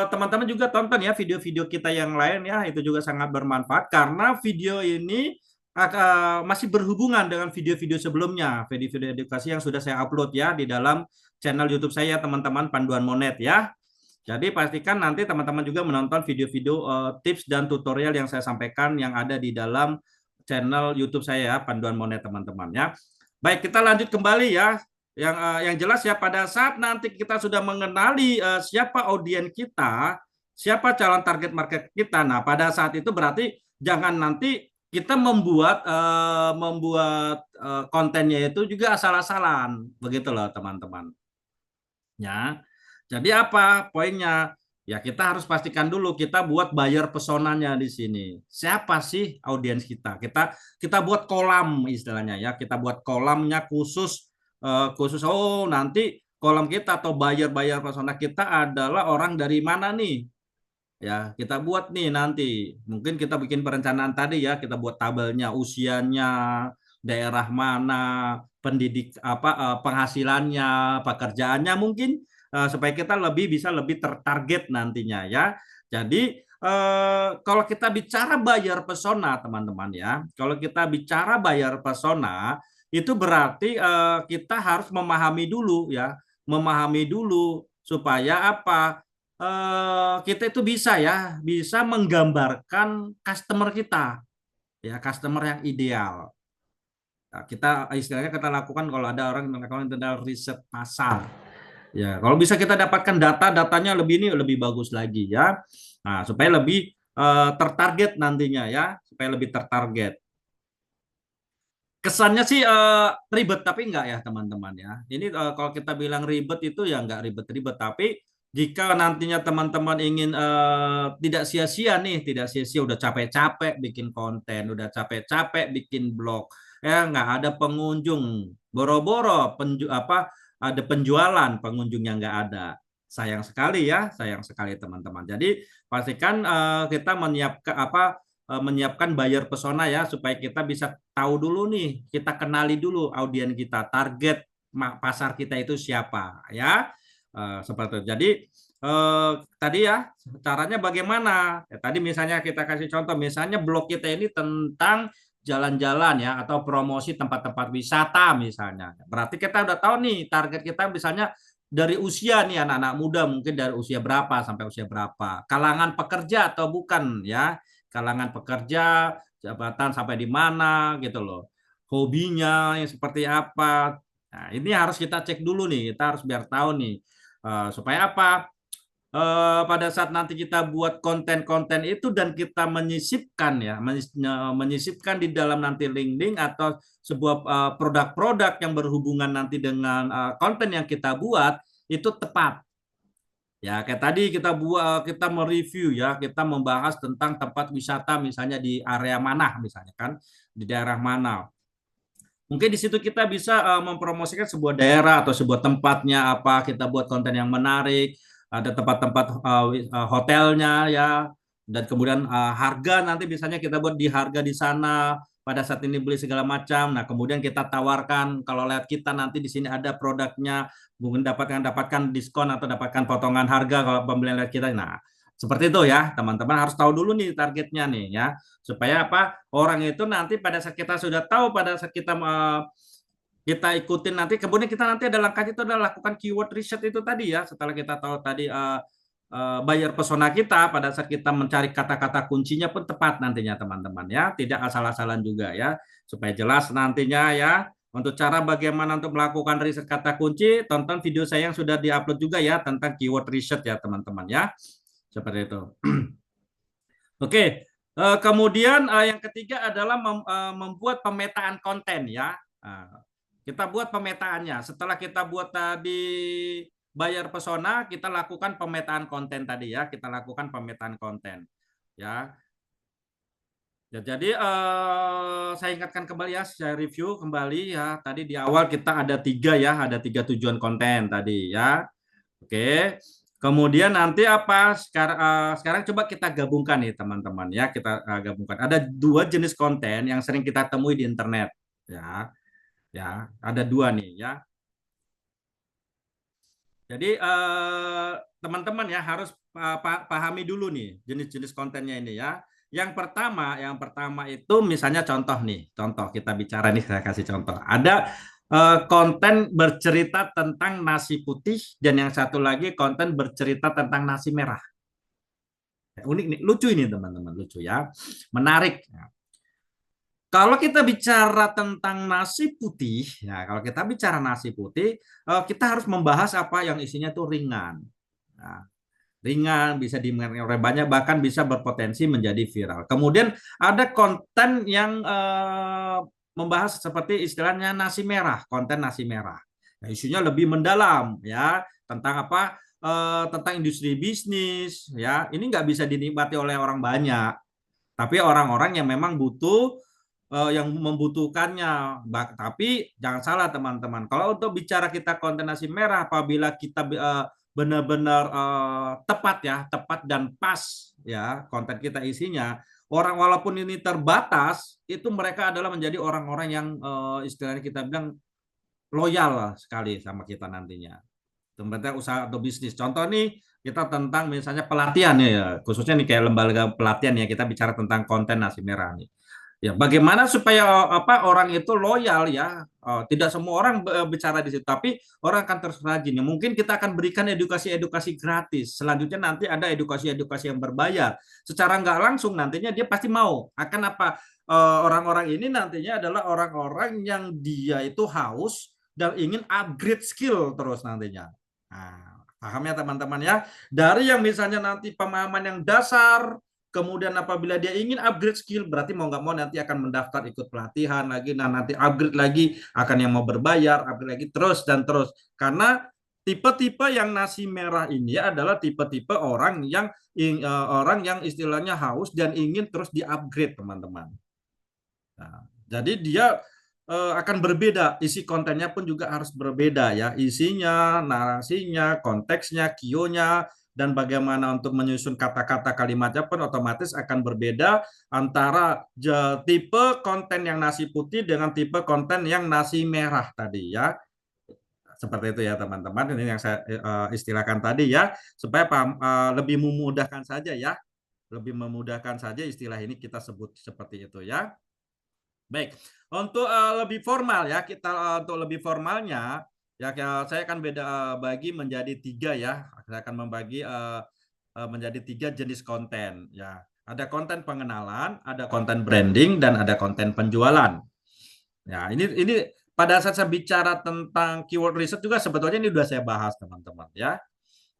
teman-teman juga tonton ya video-video kita yang lain ya, itu juga sangat bermanfaat karena video ini masih berhubungan dengan video-video sebelumnya, video-video edukasi yang sudah saya upload ya di dalam channel YouTube saya teman-teman, Panduan Monet ya. Jadi pastikan nanti teman-teman juga menonton video-video tips dan tutorial yang saya sampaikan yang ada di dalam channel YouTube saya ya, Panduan Monet teman-teman ya. Baik, kita lanjut kembali ya. Yang jelas ya, pada saat nanti kita sudah mengenali siapa audien kita, siapa calon target market kita. Nah, pada saat itu berarti jangan nanti kita membuat kontennya itu juga asal-asalan, begitu loh teman-teman. Ya, jadi poinnya? Ya kita harus pastikan dulu kita buat buyer personanya di sini. Siapa sih audiens kita? Kita buat kolam istilahnya ya. Kita buat kolamnya khusus. Nanti kolam kita atau buyer persona kita adalah orang dari mana nih? Ya, kita buat nih nanti. Mungkin kita bikin perencanaan tadi ya, kita buat tabelnya, usianya, daerah mana, penghasilannya, pekerjaannya mungkin supaya kita bisa lebih tertarget nantinya ya. Jadi kalau kita bicara buyer persona teman-teman ya, kalau kita bicara buyer persona itu berarti kita harus memahami dulu ya, supaya kita itu bisa menggambarkan customer kita ya, customer yang ideal. Nah, istilahnya kita lakukan kalau ada orang melakukan tentang riset pasar. Ya, kalau bisa kita dapatkan datanya lebih bagus lagi ya. Nah, supaya lebih tertarget nantinya ya, supaya lebih tertarget. Kesannya sih ribet, tapi enggak ya teman-teman ya. Ini kalau kita bilang ribet itu ya enggak ribet-ribet, tapi jika nantinya teman-teman ingin tidak sia-sia udah capek-capek bikin konten, udah capek-capek bikin blog, ya nggak ada pengunjung, boro-boro ada penjualan, pengunjungnya nggak ada. Sayang sekali ya, sayang sekali teman-teman. Jadi pastikan kita menyiapkan buyer persona ya, supaya kita bisa tahu dulu nih, kita kenali dulu audien kita, target pasar kita itu siapa ya. Seperti itu. Jadi tadi ya caranya bagaimana? Ya, tadi misalnya kita kasih contoh, misalnya blog kita ini tentang jalan-jalan ya, atau promosi tempat-tempat wisata misalnya. Berarti kita udah tahu nih target kita misalnya dari usia nih anak-anak muda mungkin dari usia berapa sampai usia berapa, kalangan pekerja atau bukan ya, kalangan pekerja, jabatan sampai di mana gitu loh, hobinya yang seperti apa. Nah, ini harus kita cek dulu nih, kita harus biar tahu nih. Supaya apa? Pada saat nanti kita buat konten-konten itu dan kita menyisipkan ya, menyisipkan di dalam nanti link-link atau sebuah produk-produk yang berhubungan nanti dengan konten yang kita buat itu tepat. Ya, kayak tadi kita mereview ya, kita membahas tentang tempat wisata misalnya di area mana misalnya kan, di daerah mana. Mungkin di situ kita bisa mempromosikan sebuah daerah atau sebuah tempatnya apa, kita buat konten yang menarik, ada tempat-tempat hotelnya ya, dan kemudian harga nanti misalnya kita buat di harga di sana pada saat ini beli segala macam. Nah, kemudian kita tawarkan kalau lihat kita nanti di sini ada produknya, mungkin dapatkan diskon atau dapatkan potongan harga kalau pembelian lihat kita. Nah, seperti itu ya, teman-teman harus tahu dulu nih targetnya nih ya, supaya apa? Orang itu nanti pada saat kita sudah tahu, pada saat kita ikutin nanti, kemudian kita nanti ada langkah itu adalah lakukan keyword research itu tadi ya, setelah kita tahu tadi buyer persona kita, pada saat kita mencari kata-kata kuncinya pun tepat nantinya teman-teman ya, tidak asal-asalan juga ya, supaya jelas nantinya ya. Untuk cara bagaimana untuk melakukan riset kata kunci, tonton video saya yang sudah diupload juga ya tentang keyword research ya teman-teman ya, seperti itu. Oke, kemudian yang ketiga adalah membuat pemetaan konten ya. Kita buat pemetaannya. Setelah kita buat tadi buyer persona, kita lakukan pemetaan konten tadi ya. Kita lakukan pemetaan konten ya. Ya, jadi saya ingatkan kembali ya, saya review kembali ya. Tadi di awal kita ada 3 ya, ada 3 tujuan konten tadi ya. Oke. Kemudian nanti apa? Sekarang coba kita gabungkan nih teman-teman ya, kita gabungkan. Ada 2 jenis konten yang sering kita temui di internet ya. Ya, ada 2 nih ya. Jadi teman-teman ya harus pahami dulu nih jenis-jenis kontennya ini ya. Yang pertama itu misalnya contoh nih, contoh kita bicara nih, saya kasih contoh. Ada konten bercerita tentang nasi putih dan yang satu lagi konten bercerita tentang nasi merah. Unik nih, lucu ini teman-teman, lucu ya, menarik. Kalau kita bicara tentang nasi putih, ya kalau kita bicara nasi putih, kita harus membahas apa yang isinya tuh ringan. Nah, ringan, bisa dimengerti oleh banyak, bahkan bisa berpotensi menjadi viral. Kemudian ada konten yang membahas seperti istilahnya nasi merah, konten nasi merah. Nah, isunya lebih mendalam ya, tentang apa? Tentang industri bisnis ya. Ini nggak bisa dinikmati oleh orang banyak, tapi orang-orang yang memang butuh, yang membutuhkannya. Tapi jangan salah teman-teman, kalau untuk bicara kita konten nasi merah, apabila kita benar-benar tepat ya, tepat dan pas ya konten kita isinya, orang walaupun ini terbatas, itu mereka adalah menjadi orang-orang yang istilahnya kita bilang loyal lah sekali sama kita nantinya. Tempatnya usaha atau bisnis. Contoh nih, kita tentang misalnya pelatihan ya, khususnya nih kayak lembaga pelatihan ya, kita bicara tentang konten nasi merah nih. Ya, bagaimana supaya apa orang itu loyal ya? Tidak semua orang bicara di situ, tapi orang akan terus rajin. Ya, mungkin kita akan berikan edukasi-edukasi gratis. Selanjutnya nanti ada edukasi-edukasi yang berbayar. Secara nggak langsung nantinya dia pasti mau. Akan apa? Orang-orang ini nantinya adalah orang-orang yang dia itu haus dan ingin upgrade skill terus nantinya. Nah, paham ya teman-teman ya? Dari yang misalnya nanti pemahaman yang dasar, kemudian apabila dia ingin upgrade skill, berarti mau nggak mau nanti akan mendaftar ikut pelatihan lagi, nah nanti upgrade lagi, akan yang mau berbayar, upgrade lagi, terus dan terus. Karena tipe-tipe yang nasi merah ini adalah tipe-tipe orang yang istilahnya haus dan ingin terus di-upgrade, teman-teman. Nah, jadi dia akan berbeda, isi kontennya pun juga harus berbeda ya, isinya, narasinya, konteksnya, kionya, dan bagaimana untuk menyusun kata-kata kalimatnya pun otomatis akan berbeda antara tipe konten yang nasi putih dengan tipe konten yang nasi merah tadi ya. Seperti itu ya teman-teman, ini yang saya istilahkan tadi ya, supaya lebih memudahkan saja ya, lebih memudahkan saja istilah ini kita sebut seperti itu ya. Baik, untuk lebih formal ya, kita untuk lebih formalnya, Ya, saya akan bagi menjadi 3 ya. Saya akan membagi menjadi 3 jenis konten. Ya, ada konten pengenalan, ada konten branding, dan ada konten penjualan. Ya, ini pada saat saya bicara tentang keyword research juga sebetulnya ini sudah saya bahas teman-teman ya.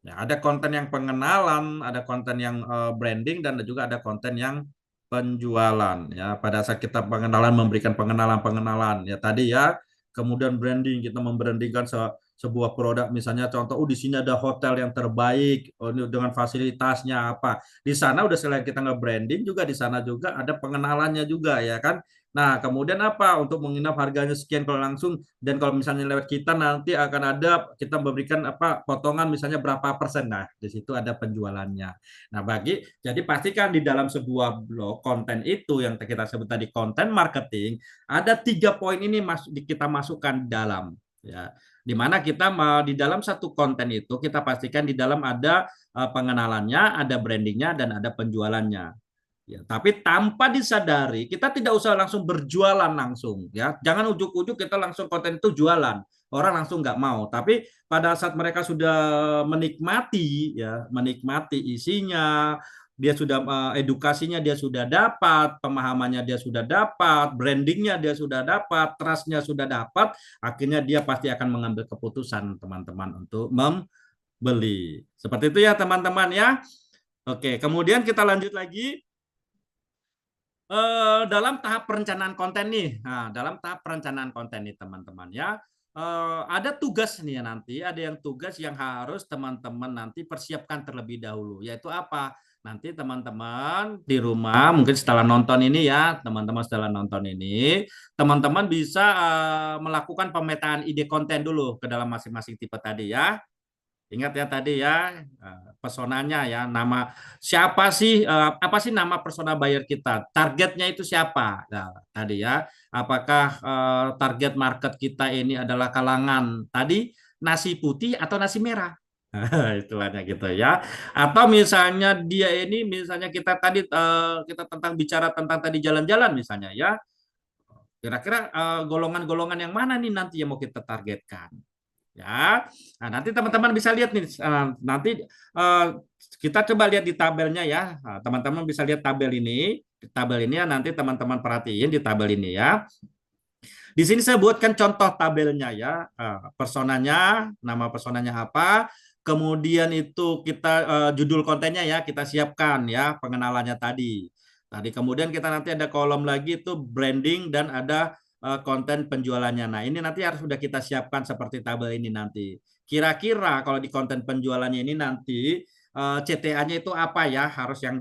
Ya, ada konten yang pengenalan, ada konten yang branding, dan juga ada konten yang penjualan. Ya, pada saat kita pengenalan memberikan pengenalan-pengenalan. Ya tadi ya, kemudian branding kita membrandingkan sebuah produk, misalnya contoh, di sini ada hotel yang terbaik, ini dengan fasilitasnya apa. Di sana udah selain kita nge-branding juga di sana juga ada pengenalannya juga ya kan. Nah, kemudian apa? Untuk menginap harganya sekian kalau langsung, dan kalau misalnya lewat kita nanti akan ada kita memberikan apa potongan misalnya berapa persen. Nah, di situ ada penjualannya. Nah, jadi pastikan di dalam sebuah blog konten itu yang kita sebut tadi konten marketing, ada 3 poin ini kita masukkan dalam ya. Di mana kita di dalam satu konten itu kita pastikan di dalam ada pengenalannya, ada brandingnya, dan ada penjualannya. Ya, tapi tanpa disadari kita tidak usah langsung berjualan langsung ya. Jangan ujuk-ujuk kita langsung konten itu jualan. Orang langsung nggak mau. Tapi pada saat mereka sudah menikmati ya, menikmati isinya, dia sudah edukasinya dia sudah dapat, pemahamannya dia sudah dapat, brandingnya dia sudah dapat, trustnya sudah dapat, akhirnya dia pasti akan mengambil keputusan teman-teman untuk membeli. Seperti itu ya teman-teman ya. Oke, kemudian kita lanjut lagi. Dalam tahap perencanaan konten nih. Nah, dalam tahap perencanaan konten nih teman-teman ya. Ada tugas nih ya nanti, ada yang tugas yang harus teman-teman nanti persiapkan terlebih dahulu, yaitu apa? Nanti teman-teman di rumah mungkin setelah nonton ini ya, teman-teman setelah nonton ini, teman-teman bisa melakukan pemetaan ide konten dulu ke dalam masing-masing tipe tadi ya. Ingat ya tadi ya, personanya ya, nama siapa sih, apa sih nama persona buyer kita, targetnya itu siapa. Nah, tadi ya, apakah target market kita ini adalah kalangan tadi nasi putih atau nasi merah. Istilahnya gitu ya. Atau misalnya dia ini, misalnya kita tadi kita tentang bicara tentang tadi jalan-jalan misalnya ya, kira-kira golongan-golongan yang mana nih nanti yang mau kita targetkan. Ya, nah, nanti teman-teman bisa lihat nih, nanti kita coba lihat di tabelnya ya. Nah, teman-teman bisa lihat tabel ini, ya nanti teman-teman perhatiin di tabel ini ya. Di sini saya buatkan contoh tabelnya ya, personanya, nama personanya apa, kemudian itu kita judul kontennya ya kita siapkan ya, pengenalannya tadi. Tadi kemudian kita nanti ada kolom lagi itu branding dan ada konten penjualannya. Nah, ini nanti harus sudah kita siapkan seperti tabel ini nanti. Kira-kira kalau di konten penjualannya ini nanti CTA-nya itu apa ya, harus yang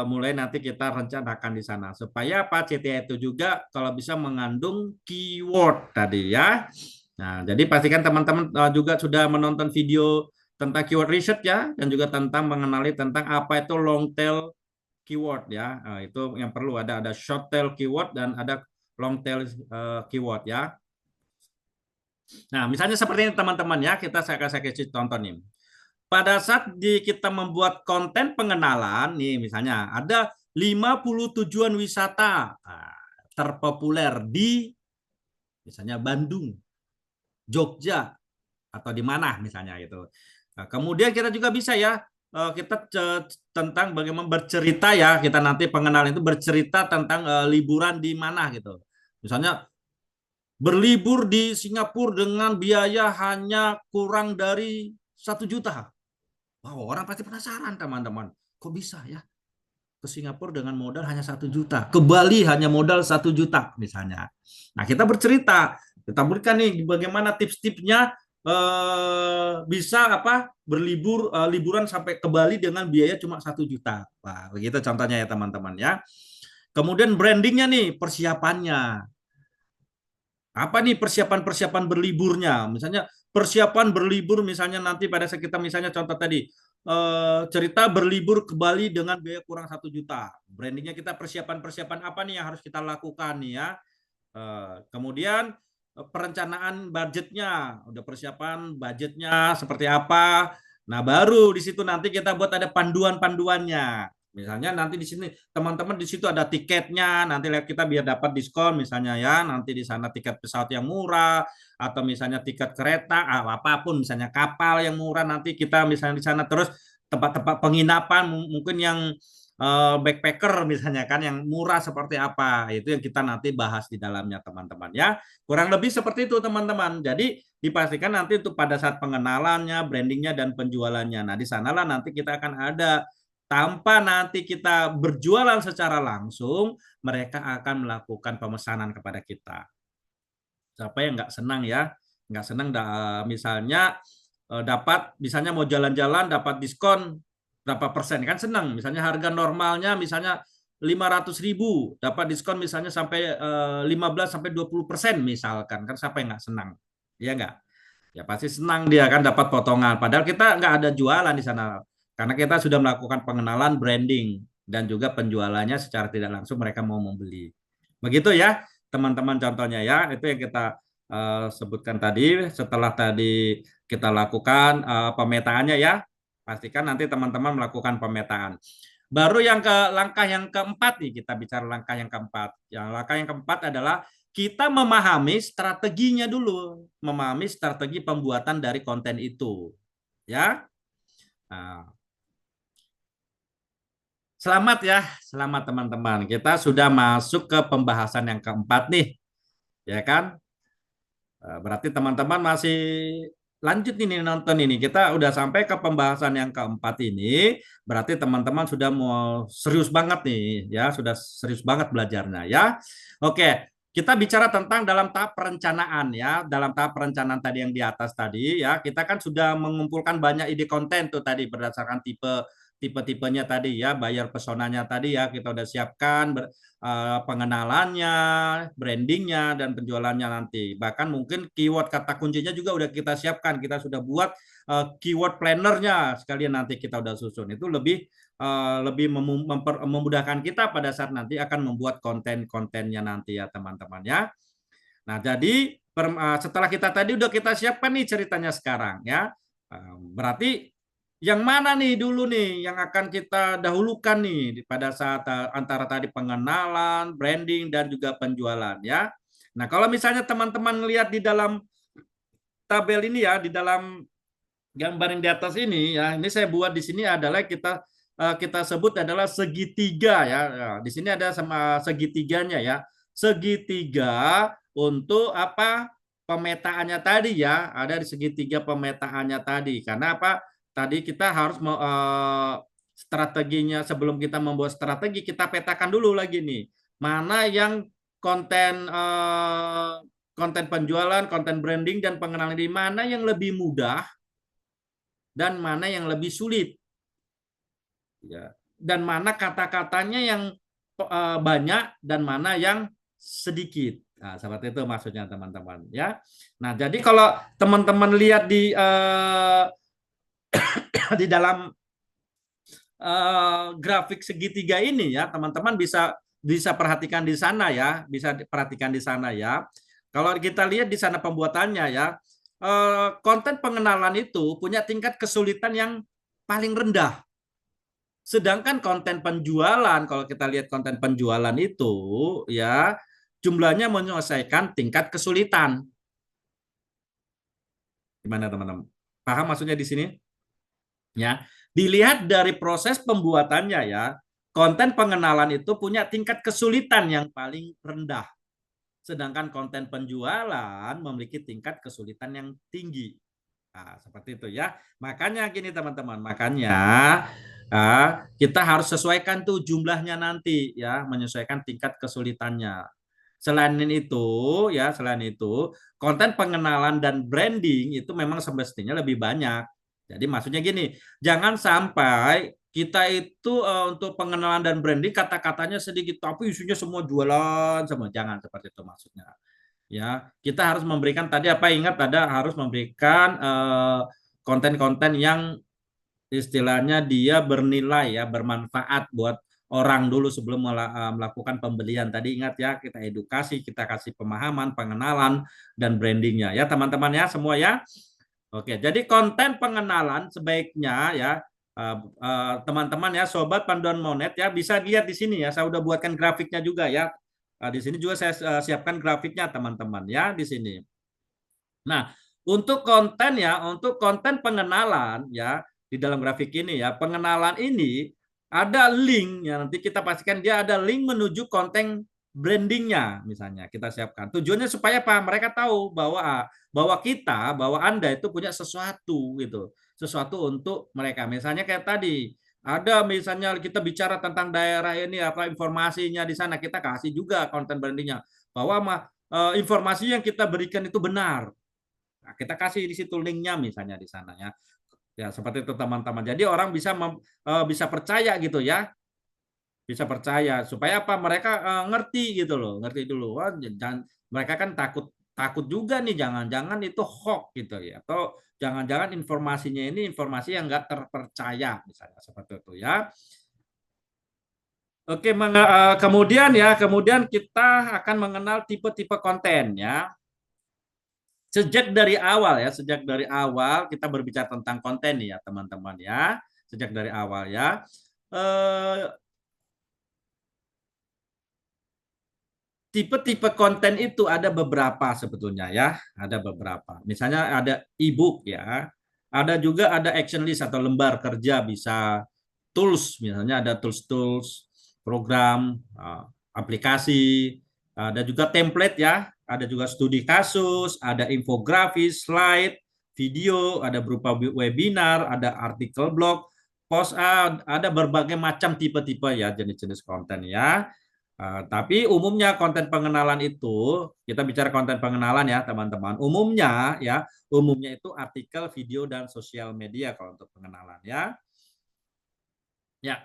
mulai nanti kita rencanakan di sana. Supaya apa, CTA itu juga kalau bisa mengandung keyword tadi ya. Nah, jadi pastikan teman-teman juga sudah menonton video tentang keyword research ya, dan juga tentang mengenali tentang apa itu long tail keyword ya. Nah, itu yang perlu ada short tail keyword dan ada long tail keyword ya. Nah, misalnya seperti ini teman-teman ya, saya kasih contoh nih. Pada saat kita membuat konten pengenalan nih, misalnya ada 50 tujuan wisata terpopuler di misalnya Bandung, Jogja, atau di mana misalnya gitu. Nah, kemudian kita juga bisa ya kita tentang bagaimana bercerita ya, kita nanti pengenalan itu bercerita tentang liburan di mana gitu. Misalnya berlibur di Singapura dengan biaya hanya kurang dari 1 juta. Wow, orang pasti penasaran teman-teman. Kok bisa ya ke Singapura dengan modal hanya 1 juta, ke Bali hanya modal 1 juta misalnya. Nah, kita bercerita, kita berikan nih bagaimana tips-tipsnya bisa liburan sampai ke Bali dengan biaya cuma 1 juta. Wah, begitu contohnya ya teman-teman ya. Kemudian brandingnya nih, persiapannya. Apa nih persiapan-persiapan berliburnya? Misalnya persiapan berlibur misalnya nanti pada saat kita misalnya contoh tadi cerita berlibur ke Bali dengan biaya kurang 1 juta. Brandingnya kita persiapan-persiapan apa nih yang harus kita lakukan nih ya. Kemudian perencanaan budgetnya, udah persiapan budgetnya seperti apa. Nah, baru di situ nanti kita buat ada panduan-panduannya. Misalnya nanti di sini teman-teman di situ ada tiketnya, nanti lihat kita biar dapat diskon misalnya ya, nanti di sana tiket pesawat yang murah atau misalnya tiket kereta, apapun misalnya kapal yang murah nanti kita misalnya di sana terus tempat-tempat penginapan mungkin yang backpacker misalnya kan yang murah seperti apa itu yang kita nanti bahas di dalamnya teman-teman ya, kurang lebih seperti itu teman-teman. Jadi dipastikan nanti untuk pada saat pengenalannya, brandingnya dan penjualannya. Nah di sanalah nanti kita akan ada tanpa nanti kita berjualan secara langsung, mereka akan melakukan pemesanan kepada kita. Siapa yang nggak senang ya? Nggak senang misalnya dapat, misalnya mau jalan-jalan dapat diskon berapa persen, kan senang. Misalnya harga normalnya misalnya 500.000, dapat diskon misalnya sampai 15 sampai 20% misalkan, kan siapa yang nggak senang? Iya nggak? Ya pasti senang dia kan dapat potongan. Padahal kita nggak ada jualan di sana. Karena kita sudah melakukan pengenalan, branding, dan juga penjualannya secara tidak langsung mereka mau membeli. Begitu ya teman-teman contohnya ya. Itu yang kita sebutkan tadi. Setelah tadi kita lakukan pemetaannya ya. Pastikan nanti teman-teman melakukan pemetaan. Baru yang ke langkah yang keempat nih, kita bicara langkah yang keempat. Yang langkah yang keempat adalah kita memahami strateginya dulu, memahami strategi pembuatan dari konten itu, ya. Nah, selamat ya, selamat teman-teman. Kita sudah masuk ke pembahasan yang keempat nih, ya kan? Berarti teman-teman masih lanjut ini nonton ini. Kita udah sampai ke pembahasan yang keempat ini. Berarti teman-teman sudah mau serius banget nih, ya, sudah serius banget belajarnya ya. Oke, kita bicara tentang dalam tahap perencanaan ya. Dalam tahap perencanaan tadi yang di atas tadi ya, kita kan sudah mengumpulkan banyak ide konten tuh tadi berdasarkan tipe-tipenya tadi ya, buyer personanya tadi ya, kita udah siapkan pengenalannya, brandingnya, dan penjualannya nanti. Bahkan mungkin keyword kata kuncinya juga udah kita siapkan. Kita sudah buat keyword plannernya sekalian nanti kita udah susun. Itu lebih memudahkan kita pada saat nanti akan membuat konten-kontennya nanti ya teman-teman ya. Nah jadi setelah kita tadi udah kita siapkan nih ceritanya sekarang ya. Berarti yang mana nih dulu nih yang akan kita dahulukan nih pada saat antara tadi pengenalan, branding, dan juga penjualan ya. Nah kalau misalnya teman-teman lihat di dalam tabel ini ya, di dalam gambar yang di atas ini ya, ini saya buat di sini adalah kita sebut adalah segitiga ya. Di sini ada sama segitiganya ya. Segitiga untuk apa? Pemetaannya tadi ya, ada di segitiga pemetaannya tadi. Karena apa? Tadi kita harus strateginya sebelum kita membuat strategi kita petakan dulu lagi nih. Mana yang konten penjualan, konten branding dan pengenalan di mana yang lebih mudah dan mana yang lebih sulit. Ya. Dan mana kata-katanya yang banyak dan mana yang sedikit. Nah, seperti itu maksudnya teman-teman ya. Nah, jadi kalau teman-teman lihat di dalam grafik segitiga ini ya, teman-teman bisa perhatikan di sana ya, bisa perhatikan di sana ya. Kalau kita lihat di sana pembuatannya ya, konten pengenalan itu punya tingkat kesulitan yang paling rendah. Sedangkan konten penjualan, kalau kita lihat konten penjualan itu ya jumlahnya menyelesaikan tingkat kesulitan. Gimana teman-teman? Paham maksudnya di sini? Ya, dilihat dari proses pembuatannya ya, konten pengenalan itu punya tingkat kesulitan yang paling rendah. Sedangkan konten penjualan memiliki tingkat kesulitan yang tinggi. Nah, seperti itu ya. Makanya gini teman-teman, makanya kita harus sesuaikan tuh jumlahnya nanti ya, menyesuaikan tingkat kesulitannya. Selain itu, konten pengenalan dan branding itu memang semestinya lebih banyak. Jadi maksudnya gini, jangan sampai kita itu untuk pengenalan dan branding kata-katanya sedikit tapi isunya semua jualan semua, jangan seperti itu maksudnya. Ya, kita harus memberikan tadi apa, ingat ada harus memberikan konten-konten yang istilahnya dia bernilai ya, bermanfaat buat orang dulu sebelum melakukan pembelian. Tadi ingat ya, kita edukasi, kita kasih pemahaman, pengenalan, dan brandingnya ya teman-teman ya semua ya. Oke, jadi konten pengenalan sebaiknya ya teman-teman ya, sobat panduan monet ya, bisa lihat di sini ya. Saya udah buatkan grafiknya juga ya. Di sini juga saya siapkan grafiknya teman-teman ya di sini. Nah, untuk konten ya, untuk konten pengenalan ya di dalam grafik ini ya, pengenalan ini ada link ya, nanti kita pastikan dia ada link menuju konten brandingnya misalnya kita siapkan. Tujuannya supaya apa? Mereka tahu bahwa Anda itu punya sesuatu gitu. Sesuatu untuk mereka. Misalnya kayak tadi ada misalnya kita bicara tentang daerah ini apa informasinya di sana kita kasih juga konten brandingnya bahwa informasi yang kita berikan itu benar. Nah, kita kasih di situ linknya misalnya di sana ya. Ya seperti itu teman-teman. Jadi orang bisa percaya gitu ya, bisa percaya supaya apa mereka ngerti gitu loh, ngerti dulu. Wah, jangan mereka kan takut takut juga nih jangan-jangan itu hoax gitu ya atau jangan-jangan informasinya ini informasi yang enggak terpercaya misalnya seperti itu ya. Oke, kemudian kita akan mengenal tipe-tipe konten ya. Sejak dari awal kita berbicara tentang konten nih ya teman-teman ya. Sejak dari awal ya. Eh, Tipe-tipe konten itu ada beberapa sebetulnya ya, ada beberapa. Misalnya ada e-book ya, ada action list atau lembar kerja, bisa tools, misalnya ada tools-tools, program, aplikasi, ada juga template ya, ada juga studi kasus, ada infografis, slide, video, ada berupa webinar, ada artikel blog, post, ada berbagai macam tipe-tipe ya jenis-jenis konten ya. Tapi umumnya konten pengenalan itu, kita bicara konten pengenalan ya teman-teman. Umumnya itu artikel, video, dan sosial media kalau untuk pengenalan ya. Ya.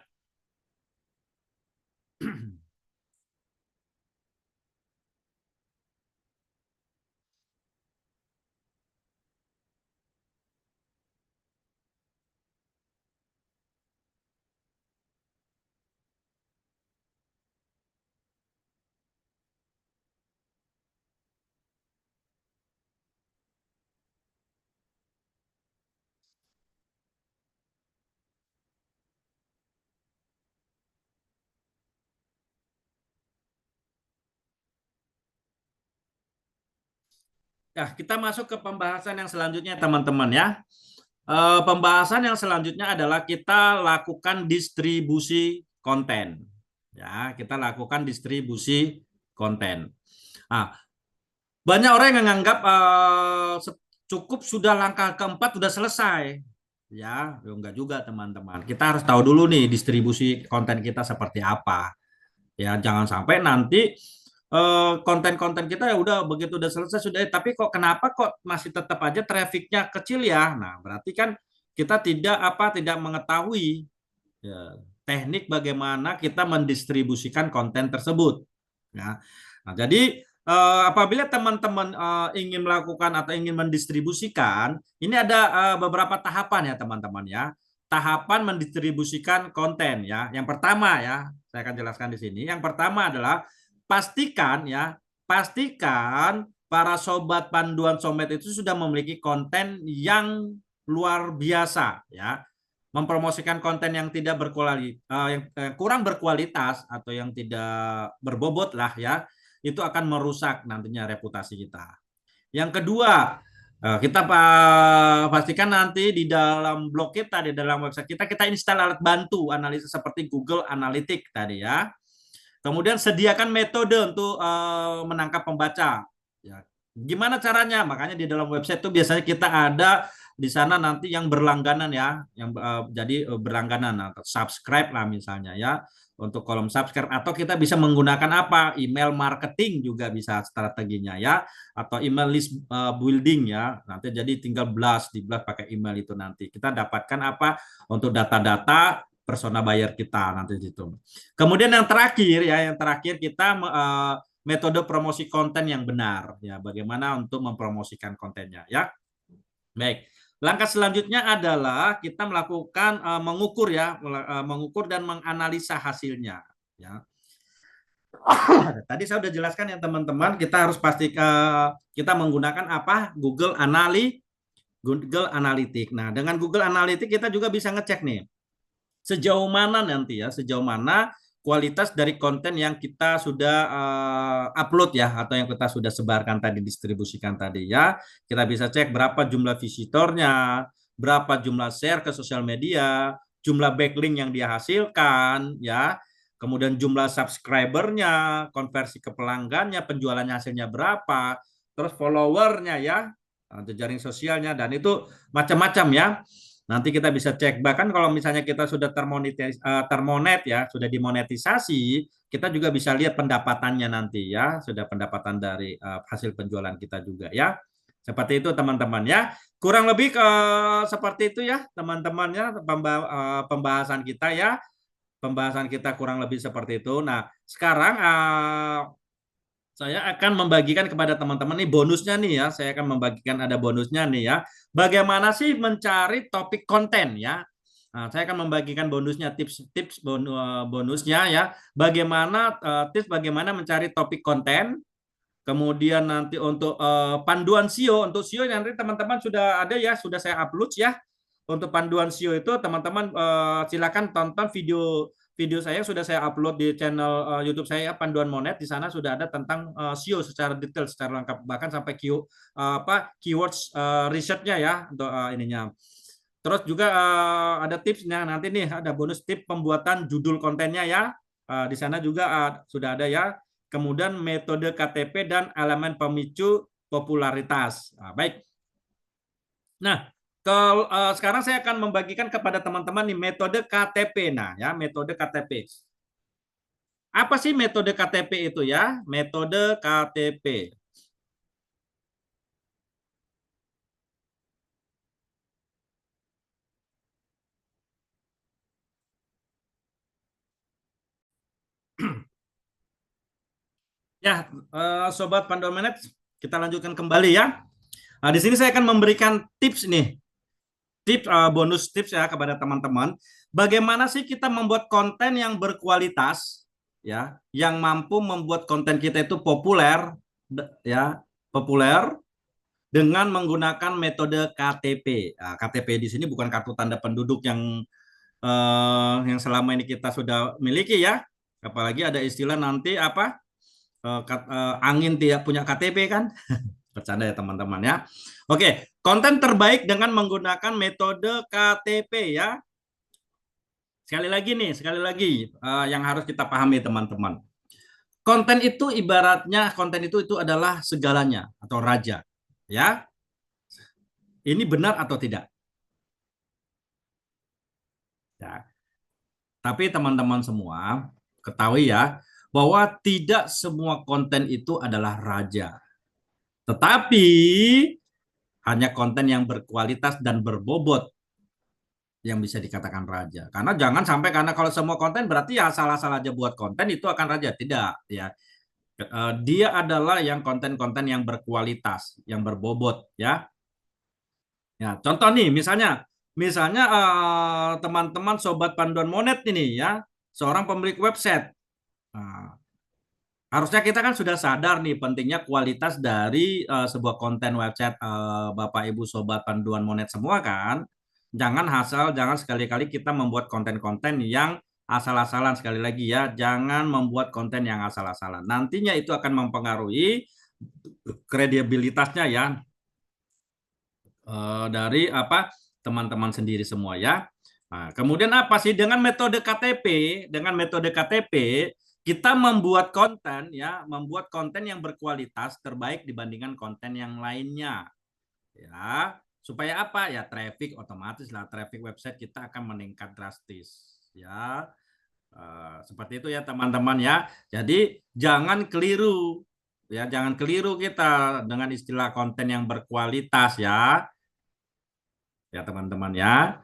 Ya, kita masuk ke pembahasan yang selanjutnya teman-teman ya. Pembahasan yang selanjutnya adalah kita lakukan distribusi konten. Ya, kita lakukan distribusi konten. Nah, banyak orang yang menganggap cukup sudah langkah keempat sudah selesai. Ya, enggak juga teman-teman. Kita harus tahu dulu nih distribusi konten kita seperti apa. Ya, jangan sampai nanti konten-konten kita ya udah begitu udah selesai sudah, tapi kenapa kok masih tetap aja trafficnya kecil ya? Nah, berarti kan kita tidak mengetahui ya, teknik bagaimana kita mendistribusikan konten tersebut. Ya. Nah, jadi apabila teman-teman ingin melakukan atau ingin mendistribusikan, ini ada beberapa tahapan ya teman-teman ya. Tahapan mendistribusikan konten ya. Yang pertama ya, saya akan jelaskan di sini. Yang pertama adalah pastikan para sobat panduan somet itu sudah memiliki konten yang luar biasa ya. Mempromosikan konten yang tidak yang kurang berkualitas atau yang tidak berbobot lah ya, itu akan merusak nantinya reputasi kita. Yang kedua, kita pastikan nanti di dalam blog kita, di dalam website kita install alat bantu analisis seperti Google Analytics tadi ya. Kemudian sediakan metode untuk menangkap pembaca. Ya, gimana caranya? Makanya di dalam website itu biasanya kita ada di sana nanti yang berlangganan ya, yang jadi berlangganan atau subscribe lah misalnya ya untuk kolom subscribe, atau kita bisa menggunakan apa? Email marketing juga bisa strateginya ya, atau email list building ya. Nanti jadi tinggal blast pakai email itu, nanti kita dapatkan apa untuk data-data persona buyer kita nanti itu. Kemudian yang terakhir kita metode promosi konten yang benar ya, bagaimana untuk mempromosikan kontennya ya. Baik. Langkah selanjutnya adalah kita melakukan mengukur dan menganalisa hasilnya ya. Tadi saya sudah jelaskan ya teman-teman, kita harus pastikan kita menggunakan apa? Google Analytics. Nah, dengan Google Analytics kita juga bisa ngecek nih. sejauh mana nanti ya, sejauh mana kualitas dari konten yang kita sudah upload ya, atau yang kita sudah sebarkan tadi, distribusikan tadi ya. Kita bisa cek berapa jumlah visitornya, berapa jumlah share ke sosial media, jumlah backlink yang dia hasilkan ya, kemudian jumlah subscribernya, konversi ke pelanggannya, penjualannya hasilnya berapa, terus followernya ya, jejaring sosialnya, dan itu macam-macam ya. Nanti kita bisa cek, bahkan kalau misalnya kita sudah termonet ya, sudah dimonetisasi, kita juga bisa lihat pendapatannya nanti ya, sudah pendapatan dari hasil penjualan kita juga ya. Seperti itu teman-teman ya. Kurang lebih seperti itu ya teman-teman ya, pembahasan kita ya. Pembahasan kita kurang lebih seperti itu. Nah, sekarang saya akan membagikan kepada teman-teman nih bonusnya nih ya. Saya akan membagikan, ada bonusnya nih ya. Bagaimana sih mencari topik konten ya? Nah, saya akan membagikan bonusnya, tips-tips bonusnya ya. Bagaimana tips bagaimana mencari topik konten. Kemudian nanti untuk panduan SEO, untuk SEO nanti teman-teman sudah ada ya, sudah saya upload ya. Untuk panduan SEO itu teman-teman silakan tonton video saya, sudah saya upload di channel YouTube saya, Panduan Monet. Di sana sudah ada tentang SEO secara detail, secara lengkap, bahkan sampai keywords research-nya ya untuk ininya. Terus juga ada tipsnya nanti nih, ada bonus tips pembuatan judul kontennya ya. Di sana juga sudah ada ya. Kemudian metode KTP dan elemen pemicu popularitas. Nah, baik. Nah, sekarang saya akan membagikan kepada teman-teman nih metode KTP. Nah, ya metode KTP. Apa sih metode KTP itu ya? Metode KTP. Ya, Sobat Panduan Manet, kita lanjutkan kembali ya. Nah, di sini saya akan memberikan tips nih, tips bonus tips ya kepada teman-teman. Bagaimana sih kita membuat konten yang berkualitas, ya, yang mampu membuat konten kita itu populer, ya, populer dengan menggunakan metode KTP. Nah, KTP di sini bukan kartu tanda penduduk yang selama ini kita sudah miliki ya. Apalagi ada istilah nanti apa? Angin tidak punya KTP kan? Bercanda ya teman-teman ya. Oke, konten terbaik dengan menggunakan metode KTP ya. Sekali lagi yang harus kita pahami teman-teman. Konten itu ibaratnya, konten itu adalah segalanya atau raja. Ya, ini benar atau tidak? Ya. Tapi teman-teman semua ketahui ya, bahwa tidak semua konten itu adalah raja. Tetapi hanya konten yang berkualitas dan berbobot yang bisa dikatakan raja. Karena jangan sampai, karena kalau semua konten berarti ya asal-asal aja buat konten itu akan raja. Tidak ya. Dia adalah yang konten-konten yang berkualitas, yang berbobot ya. Ya, contoh nih misalnya teman-teman sobat Panduan Monet ini ya, seorang pemilik website. Nah, harusnya kita kan sudah sadar nih pentingnya kualitas dari sebuah konten website Bapak Ibu Sobat Panduan Monet semua kan. Jangan sekali-kali kita membuat konten-konten yang asal-asalan, sekali lagi ya. Jangan membuat konten yang asal-asalan. Nantinya itu akan mempengaruhi kredibilitasnya ya dari apa teman-teman sendiri semua ya. Nah, kemudian apa sih dengan metode KTP? Dengan metode KTP kita membuat konten ya, membuat konten yang berkualitas terbaik dibandingkan konten yang lainnya. Ya, supaya apa? Ya traffic otomatis lah, traffic website kita akan meningkat drastis ya. Seperti itu ya teman-teman ya. Jadi jangan keliru ya, jangan keliru kita dengan istilah konten yang berkualitas ya. Ya teman-teman ya.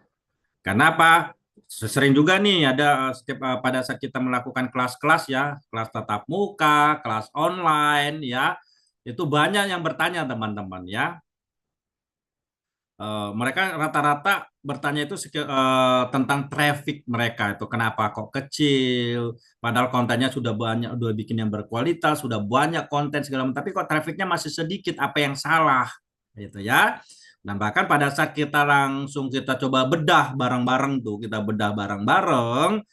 Karena apa? Sering juga nih ada pada saat kita melakukan kelas-kelas ya, kelas tatap muka, kelas online ya, itu banyak yang bertanya teman-teman ya. Mereka rata-rata bertanya itu tentang traffic mereka itu kenapa kok kecil, padahal kontennya sudah banyak, udah bikin yang berkualitas, sudah banyak konten segala macam, tapi kok trafficnya masih sedikit, apa yang salah gitu ya. Dan bahkan pada saat kita coba bedah bareng-bareng tuh, kita bedah bareng-bareng,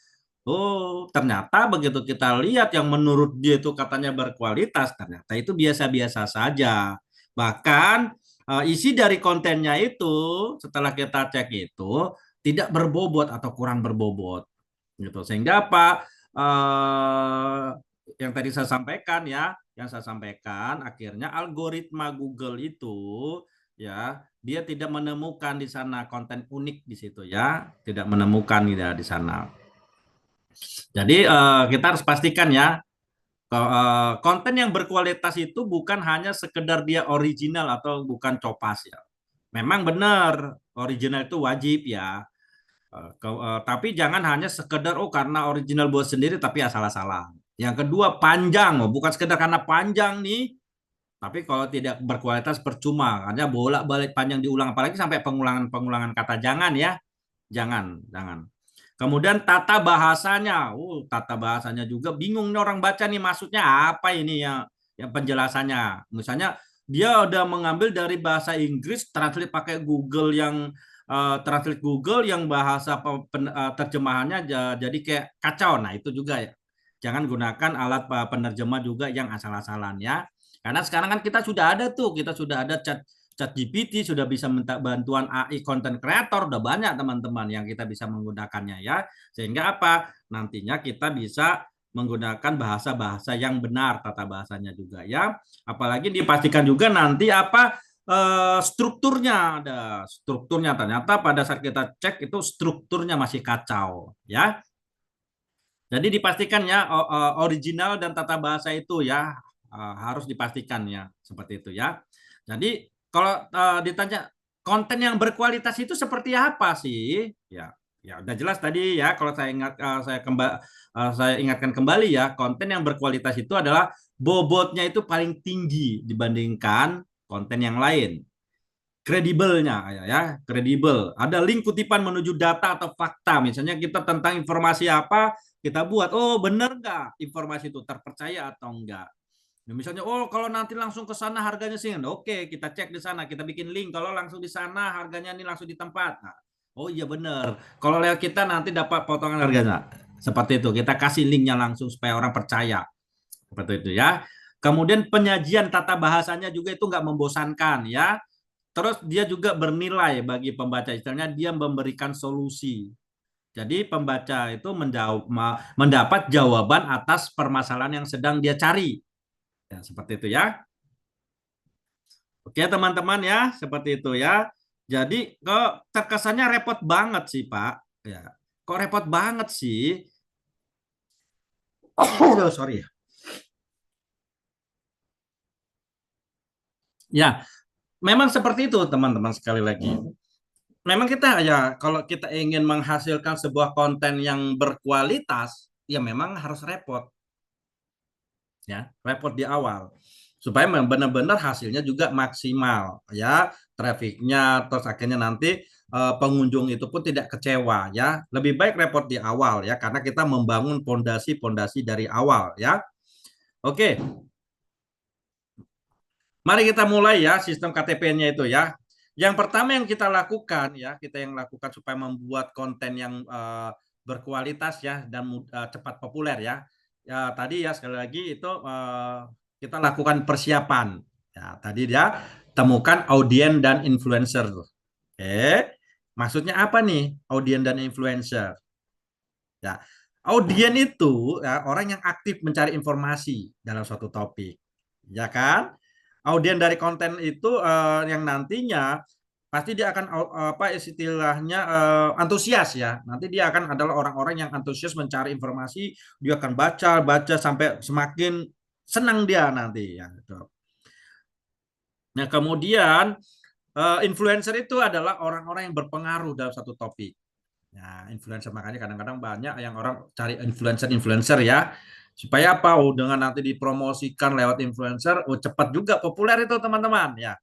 oh ternyata begitu kita lihat yang menurut dia itu katanya berkualitas, ternyata itu biasa-biasa saja. Bahkan isi dari kontennya itu setelah kita cek itu tidak berbobot atau kurang berbobot gitu. Sehingga apa? eh, yang tadi saya sampaikan ya, yang saya sampaikan akhirnya algoritma Google itu ya dia tidak menemukan di sana konten unik di situ ya, tidak menemukan ya di sana. Jadi kita harus pastikan ya konten yang berkualitas itu bukan hanya sekedar dia original atau bukan copas ya. Memang benar original itu wajib ya. Tapi jangan hanya sekedar oh karena original buat sendiri tapi asal-asalan. Yang kedua panjang, oh, bukan sekedar karena panjang nih, tapi kalau tidak berkualitas percuma. Karena bolak-balik panjang diulang, apalagi sampai pengulangan-pengulangan kata jangan ya, jangan. Kemudian tata bahasanya, tata bahasanya juga bingung nih orang baca nih maksudnya apa ini ya, yang penjelasannya. Misalnya dia udah mengambil dari bahasa Inggris, translate pakai Google yang translate Google yang bahasa terjemahannya jadi kayak kacau. Nah itu juga ya. Jangan gunakan alat penerjemah juga yang asal-asalan ya. Karena sekarang kan kita sudah ada ChatGPT, sudah bisa minta bantuan AI content creator, udah banyak teman-teman yang kita bisa menggunakannya ya. Sehingga apa? Nantinya kita bisa menggunakan bahasa-bahasa yang benar, tata bahasanya juga ya. Apalagi dipastikan juga nanti apa strukturnya, ada strukturnya. Ternyata pada saat kita cek itu strukturnya masih kacau ya. Jadi dipastikan ya original dan tata bahasa itu ya harus dipastikan ya seperti itu ya. Jadi kalau ditanya konten yang berkualitas itu seperti apa sih? Ya, ya udah jelas tadi ya. Kalau saya ingatkan kembali ya, konten yang berkualitas itu adalah bobotnya itu paling tinggi dibandingkan konten yang lain. Kredibelnya ya, kredibel. Ada link kutipan menuju data atau fakta. Misalnya kita tentang informasi apa, kita buat. Oh, benar nggak informasi itu terpercaya atau enggak? Nah, misalnya, oh kalau nanti langsung ke sana harganya sih, oke kita cek di sana, kita bikin link. Kalau langsung di sana harganya ini langsung di tempat. Nah, oh iya benar. Kalau lewat kita nanti dapat potongan harganya. Seperti itu, kita kasih linknya langsung supaya orang percaya. Seperti itu ya. Kemudian penyajian tata bahasanya juga itu nggak membosankan ya. Terus dia juga bernilai bagi pembaca, istilahnya dia memberikan solusi. Jadi pembaca itu mendapat jawaban atas permasalahan yang sedang dia cari. Ya, seperti itu ya. Oke teman-teman ya, seperti itu ya. Jadi kok terkesannya repot banget sih Pak. Ya, kok repot banget sih? Oh, sorry ya. Ya, memang seperti itu teman-teman sekali lagi. Memang kita ya kalau kita ingin menghasilkan sebuah konten yang berkualitas, ya memang harus repot ya, repot di awal supaya benar-benar hasilnya juga maksimal ya, trafficnya terus akhirnya nanti pengunjung itu pun tidak kecewa ya. Lebih baik repot di awal ya karena kita membangun pondasi-pondasi dari awal ya. Oke, mari kita mulai ya sistem KTP-nya itu ya. Yang pertama yang kita lakukan ya, kita yang lakukan supaya membuat konten yang berkualitas ya dan cepat populer ya. Ya tadi ya sekali lagi itu kita lakukan persiapan. Ya, tadi dia temukan audien dan influencer. Oke. Maksudnya apa nih audien dan influencer? Ya, audien itu ya, orang yang aktif mencari informasi dalam suatu topik. Ya kan? Audien dari konten itu yang nantinya pasti dia akan apa istilahnya antusias ya. Nanti dia akan adalah orang-orang yang antusias mencari informasi, dia akan baca sampai semakin senang dia nanti ya. Gitu. Nah, kemudian influencer itu adalah orang-orang yang berpengaruh dalam satu topik. Nah, influencer makanya kadang-kadang banyak yang orang cari influencer ya. Supaya apa? Oh, dengan nanti dipromosikan lewat influencer, oh cepat juga populer itu teman-teman ya.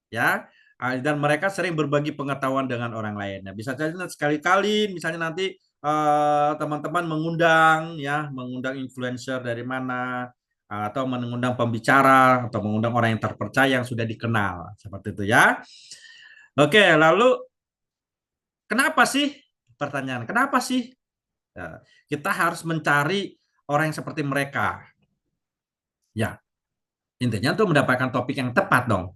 Ya. Dan mereka sering berbagi pengetahuan dengan orang lain. Nah, bisa saja sekali-kali misalnya nanti teman-teman mengundang influencer dari mana atau mengundang pembicara atau mengundang orang yang terpercaya yang sudah dikenal seperti itu ya. Oke, lalu kenapa sih? Pertanyaan, kenapa sih ya, kita harus mencari orang yang seperti mereka? Ya, intinya untuk mendapatkan topik yang tepat dong,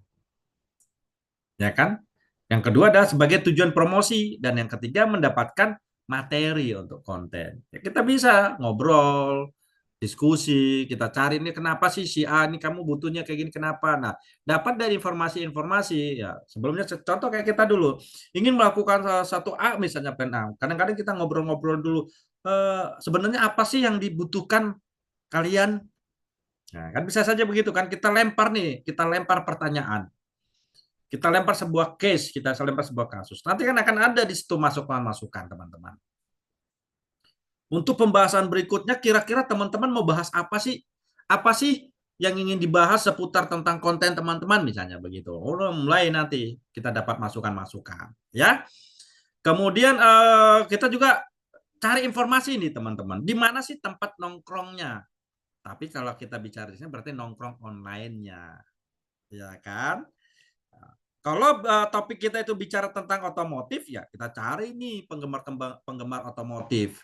ya kan? Yang kedua adalah sebagai tujuan promosi dan yang ketiga mendapatkan materi untuk konten. Ya, kita bisa ngobrol, diskusi, kita cari ini kenapa sih si A ini kamu butuhnya kayak gini kenapa? Nah, dapat dari informasi-informasi ya. Sebelumnya contoh kayak kita dulu ingin melakukan satu A misalnya plan A. Kadang-kadang kita ngobrol-ngobrol dulu sebenarnya apa sih yang dibutuhkan kalian? Nah, kan bisa saja begitu kan kita lempar nih, kita lempar pertanyaan. Kita lempar sebuah case, kita lempar sebuah kasus. Nanti kan akan ada di situ masukan-masukan teman-teman. Untuk pembahasan berikutnya, kira-kira teman-teman mau bahas apa sih? Apa sih yang ingin dibahas seputar tentang konten teman-teman misalnya begitu. Oh, mulai nanti kita dapat masukan-masukan, ya. Kemudian kita juga cari informasi nih teman-teman. Di mana sih tempat nongkrongnya? Tapi kalau kita bicara di sini berarti nongkrong online-nya, ya kan? Kalau topik kita itu bicara tentang otomotif ya kita cari nih penggemar otomotif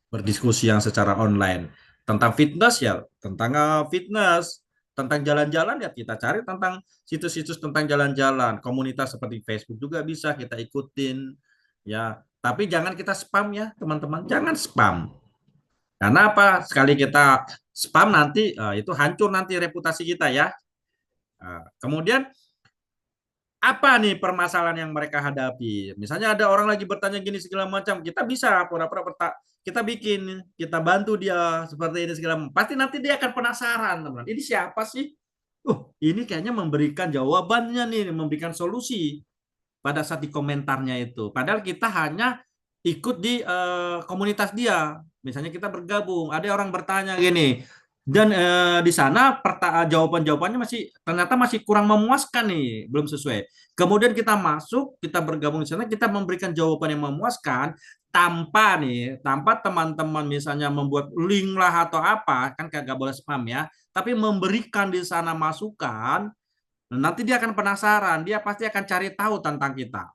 berdiskusi yang secara online tentang fitness ya tentang fitness tentang jalan-jalan ya kita cari tentang situs-situs tentang jalan-jalan komunitas seperti Facebook juga bisa kita ikutin ya tapi jangan kita spam ya teman-teman jangan spam karena apa sekali kita spam nanti itu hancur nanti reputasi kita ya. Kemudian apa nih permasalahan yang mereka hadapi? Misalnya ada orang lagi bertanya gini segala macam, kita bisa pura-pura kita bikin, kita bantu dia seperti ini segala macam. Pasti nanti dia akan penasaran, teman-teman. Ini siapa sih? Ini kayaknya memberikan jawabannya nih, memberikan solusi pada saat di komentarnya itu. Padahal kita hanya ikut di komunitas dia. Misalnya kita bergabung, ada orang bertanya gini, dan di sana jawaban-jawabannya ternyata masih kurang memuaskan nih, belum sesuai. Kemudian kita masuk, kita bergabung di sana, kita memberikan jawaban yang memuaskan tanpa teman-teman misalnya membuat link lah atau apa, kan nggak boleh spam ya, tapi memberikan di sana masukan, nanti dia akan penasaran, dia pasti akan cari tahu tentang kita.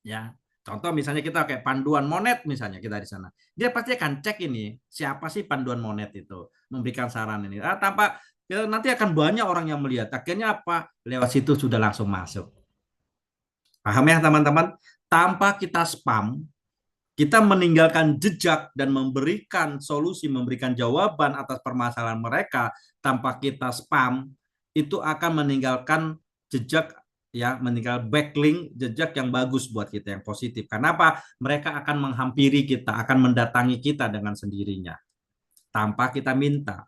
Ya, contoh misalnya kita kayak panduan monet misalnya kita di sana, dia pasti akan cek ini siapa sih panduan monet itu, memberikan saran ini. Tanpa ya, nanti akan banyak orang yang melihat. Akhirnya apa? Lewat situ sudah langsung masuk. Paham ya teman-teman? Tanpa kita spam, kita meninggalkan jejak dan memberikan solusi, memberikan jawaban atas permasalahan mereka tanpa kita spam, itu akan meninggalkan jejak ya, meninggal backlink jejak yang bagus buat kita yang positif. Karena apa? Mereka akan menghampiri kita, akan mendatangi kita dengan sendirinya tanpa kita minta.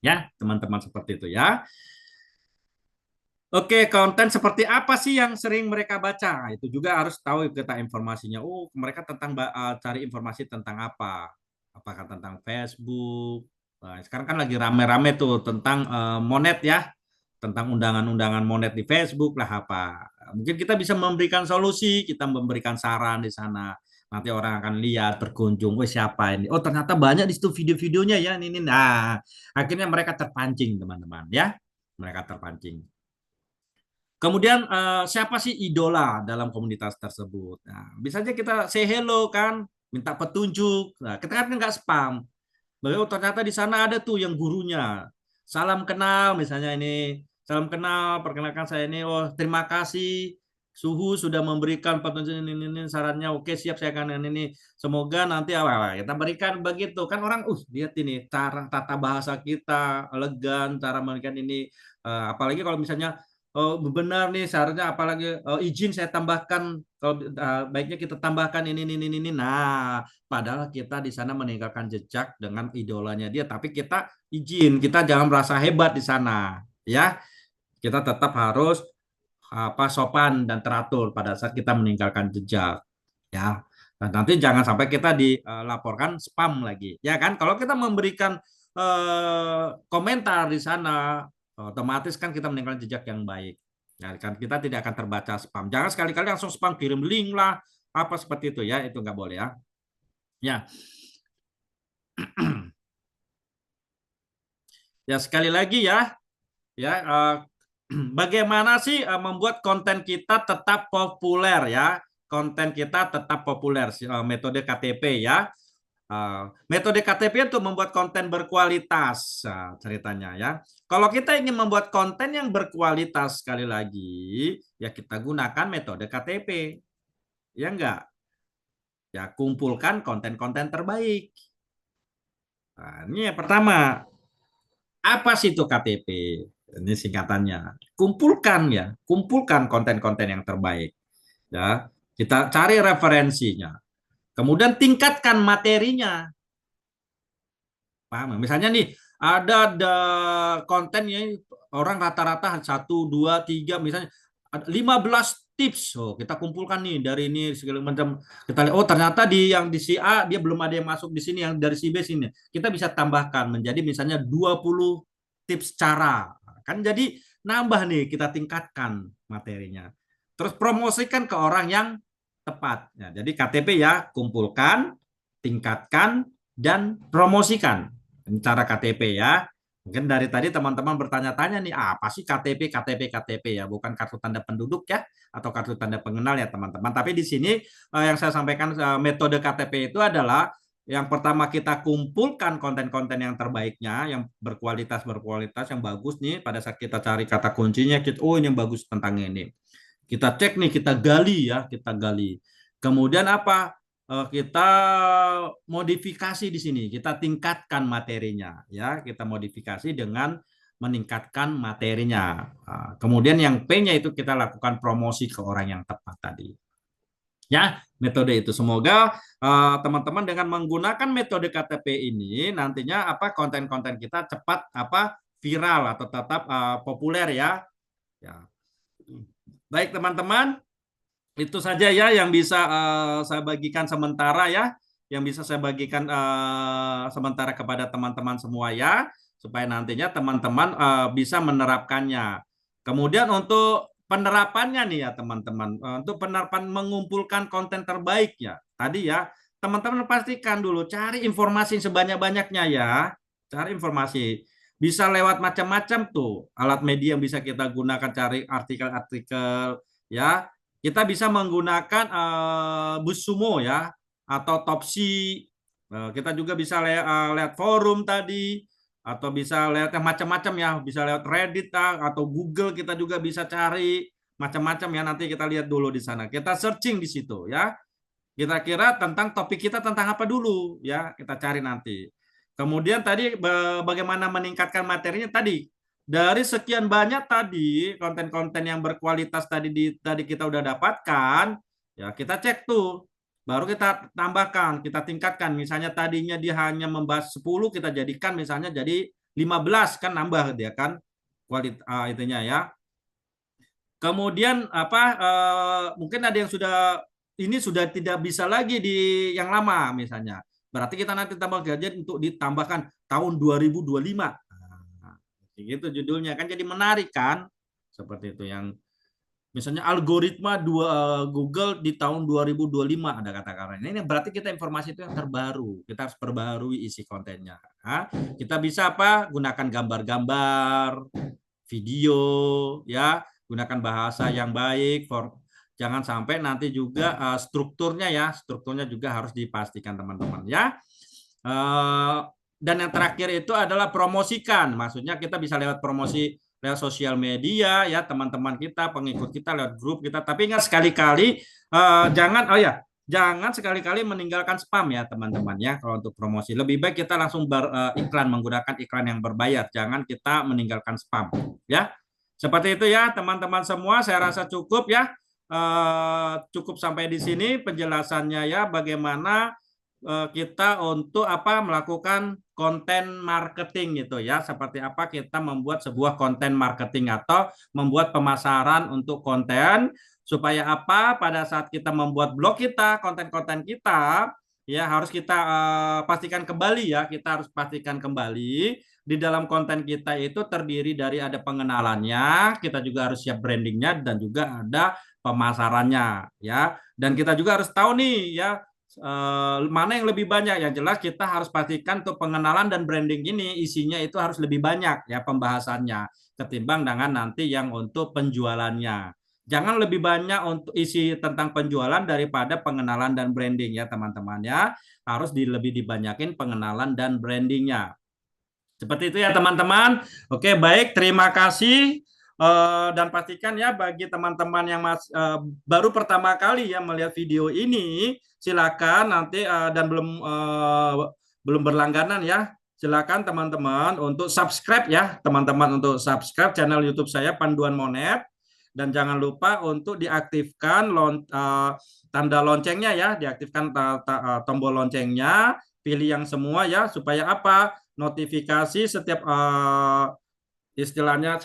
Ya, teman-teman seperti itu ya. Oke, konten seperti apa sih yang sering mereka baca? Itu juga harus tahu kita informasinya. Oh, mereka cari informasi tentang apa? Apakah tentang Facebook? Nah, sekarang kan lagi rame-rame tuh tentang monet ya, tentang undangan-undangan monet di Facebook lah apa. Mungkin kita bisa memberikan solusi, kita memberikan saran di sana. Nanti orang akan lihat, berkunjung, oh siapa ini? Oh, ternyata banyak di situ video-videonya ya ini. Nah, akhirnya mereka terpancing, teman-teman ya. Mereka terpancing. Kemudian siapa sih idola dalam komunitas tersebut? Nah, bisa aja kita say hello kan, minta petunjuk. Nah, kita kan nggak spam. Beliau ternyata di sana ada tuh yang gurunya. Salam kenal misalnya ini. Salam kenal, perkenalkan saya ini. Oh, terima kasih. Suhu sudah memberikan petunjuk ini sarannya. Oke, siap saya akan ini. Semoga nanti awal kita berikan begitu. Kan orang lihat ini cara tata bahasa kita elegan, cara memberikan ini apalagi kalau misalnya benar nih seharusnya apalagi izin saya tambahkan kalau baiknya kita tambahkan ini. Nah, padahal kita di sana meninggalkan jejak dengan idolanya dia, tapi kita izin, kita jangan merasa hebat di sana, ya. Kita tetap harus sopan dan teratur pada saat kita meninggalkan jejak, ya. Dan nanti jangan sampai kita dilaporkan spam lagi, ya kan? Kalau kita memberikan komentar di sana, otomatis kan kita meninggalkan jejak yang baik. Ya, kan kita tidak akan terbaca spam. Jangan sekali-kali langsung spam kirim link lah, apa seperti itu ya, itu nggak boleh ya. Ya, ya sekali lagi ya bagaimana sih membuat konten kita tetap populer ya? Konten kita tetap populer, metode KTP ya. Metode KTP untuk membuat konten berkualitas, ceritanya ya. Kalau kita ingin membuat konten yang berkualitas, sekali lagi, ya kita gunakan metode KTP. Ya enggak? Ya kumpulkan konten-konten terbaik. Nah, ini yang pertama. Apa sih itu KTP? Ini singkatannya. Kumpulkan konten-konten yang terbaik. Ya, kita cari referensinya. Kemudian tingkatkan materinya. Paham? Misalnya nih, ada kontennya orang rata-rata 1, 2, 3, misalnya 15 tips. Oh, kita kumpulkan nih dari ini segala macam. Kita lihat, oh ternyata yang di si A dia belum ada yang masuk di sini, yang dari si B sini. Kita bisa tambahkan menjadi misalnya 20 tips cara. Kan jadi nambah nih, kita tingkatkan materinya. Terus promosikan ke orang yang tepat. Ya, jadi KTP ya, kumpulkan, tingkatkan, dan promosikan. Ini cara KTP ya. Mungkin dari tadi teman-teman bertanya-tanya nih, apa sih KTP, KTP, KTP ya? Bukan kartu tanda penduduk ya, atau kartu tanda pengenal ya teman-teman. Tapi di sini yang saya sampaikan metode KTP itu adalah yang pertama kita kumpulkan konten-konten yang terbaiknya, yang berkualitas, yang bagus nih. Pada saat kita cari kata kuncinya, oh ini yang bagus tentang ini. Kita cek nih, kita gali ya, kita gali. Kemudian apa? Kita modifikasi di sini, kita tingkatkan materinya ya, kita modifikasi dengan meningkatkan materinya. Kemudian yang P-nya itu kita lakukan promosi ke orang yang tepat tadi. Ya, metode itu semoga teman-teman dengan menggunakan metode KTP ini nantinya apa konten-konten kita cepat viral atau tetap populer ya. Ya. Baik teman-teman, itu saja ya yang bisa saya bagikan sementara ya, yang bisa saya bagikan sementara kepada teman-teman semua ya, supaya nantinya teman-teman bisa menerapkannya. Kemudian untuk penerapannya nih ya teman-teman, untuk penerapan mengumpulkan konten terbaik ya, tadi ya teman-teman pastikan dulu cari informasi sebanyak-banyaknya ya, cari informasi. Bisa lewat macam-macam tuh alat media yang bisa kita gunakan, cari artikel-artikel ya. Kita bisa menggunakan BuzzSumo ya, atau Topsi. Kita juga bisa lihat forum tadi, atau bisa lihat yang macam-macam ya, bisa lewat Reddit atau Google, kita juga bisa cari macam-macam ya. Nanti kita lihat dulu di sana. Kita searching di situ ya. Kira-kira tentang topik kita tentang apa dulu ya, kita cari nanti. Kemudian tadi bagaimana meningkatkan materinya tadi. Dari sekian banyak tadi konten-konten yang berkualitas tadi kita udah dapatkan, ya kita cek tuh. Baru kita tambahkan, kita tingkatkan. Misalnya tadinya dia hanya membahas 10, kita jadikan misalnya jadi 15, kan nambah dia kan kualitas itunya ya. Kemudian mungkin ada yang sudah tidak bisa lagi di yang lama misalnya. Berarti kita nanti tambah gadget untuk ditambahkan tahun 2025. Nah, gitu judulnya kan jadi menarik kan? Seperti itu yang misalnya algoritma Google di tahun 2025 ada kata-kata ini berarti kita informasi itu yang terbaru, kita harus perbarui isi kontennya. Kita bisa gunakan gambar-gambar, video ya, gunakan bahasa yang baik, jangan sampai nanti juga strukturnya juga harus dipastikan teman-teman ya. Dan yang terakhir itu adalah promosikan, maksudnya kita bisa lewat promosi lewat sosial media ya, teman-teman kita, pengikut kita, lewat grup kita. Tapi ingat sekali-kali jangan sekali-kali meninggalkan spam ya teman-teman ya. Kalau untuk promosi lebih baik kita langsung beriklan, menggunakan iklan yang berbayar, jangan kita meninggalkan spam ya. Seperti itu ya teman-teman semua, saya rasa cukup ya. Cukup sampai di sini penjelasannya ya, bagaimana kita untuk melakukan konten marketing gitu ya, seperti apa kita membuat sebuah konten marketing atau membuat pemasaran untuk konten, supaya pada saat kita membuat blog kita, konten-konten kita ya harus kita pastikan kembali ya, kita harus pastikan kembali di dalam konten kita itu terdiri dari ada pengenalannya, kita juga harus siap brandingnya, dan juga ada pemasarannya ya, dan kita juga harus tahu nih ya mana yang lebih banyak. Yang jelas kita harus pastikan untuk pengenalan dan branding ini isinya itu harus lebih banyak ya pembahasannya ketimbang dengan nanti yang untuk penjualannya. Jangan lebih banyak untuk isi tentang penjualan daripada pengenalan dan branding ya teman-teman ya. Harus lebih dibanyakin pengenalan dan brandingnya. Seperti itu ya teman-teman. Oke, baik. Terima kasih. Dan pastikan ya bagi teman-teman yang baru pertama kali ya melihat video ini, silakan nanti dan belum berlangganan ya, silakan teman-teman untuk subscribe ya, teman-teman untuk subscribe channel YouTube saya Panduan Monet, dan jangan lupa untuk diaktifkan tanda loncengnya ya, diaktifkan tombol loncengnya, pilih yang semua ya, supaya apa? Notifikasi setiap istilahnya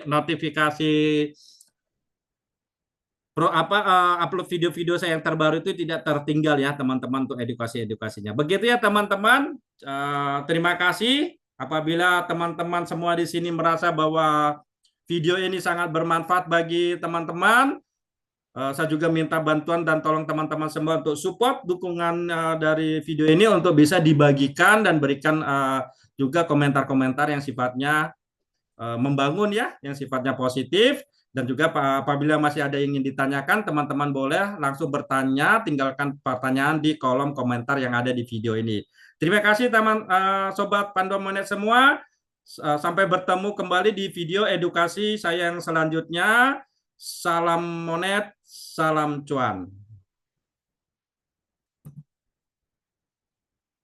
notifikasi upload video-video saya yang terbaru itu tidak tertinggal ya teman-teman untuk edukasinya. Begitu ya teman-teman. Terima kasih. Apabila teman-teman semua di sini merasa bahwa video ini sangat bermanfaat bagi teman-teman, saya juga minta bantuan dan tolong teman-teman semua untuk support dukungan dari video ini untuk bisa dibagikan dan berikan juga komentar-komentar yang sifatnya membangun ya, yang sifatnya positif. Dan juga apabila masih ada yang ingin ditanyakan, teman-teman boleh langsung bertanya, tinggalkan pertanyaan di kolom komentar yang ada di video ini. Terima kasih teman sobat Panduan Monet semua. Sampai bertemu kembali di video edukasi saya yang selanjutnya. Salam monet, salam cuan.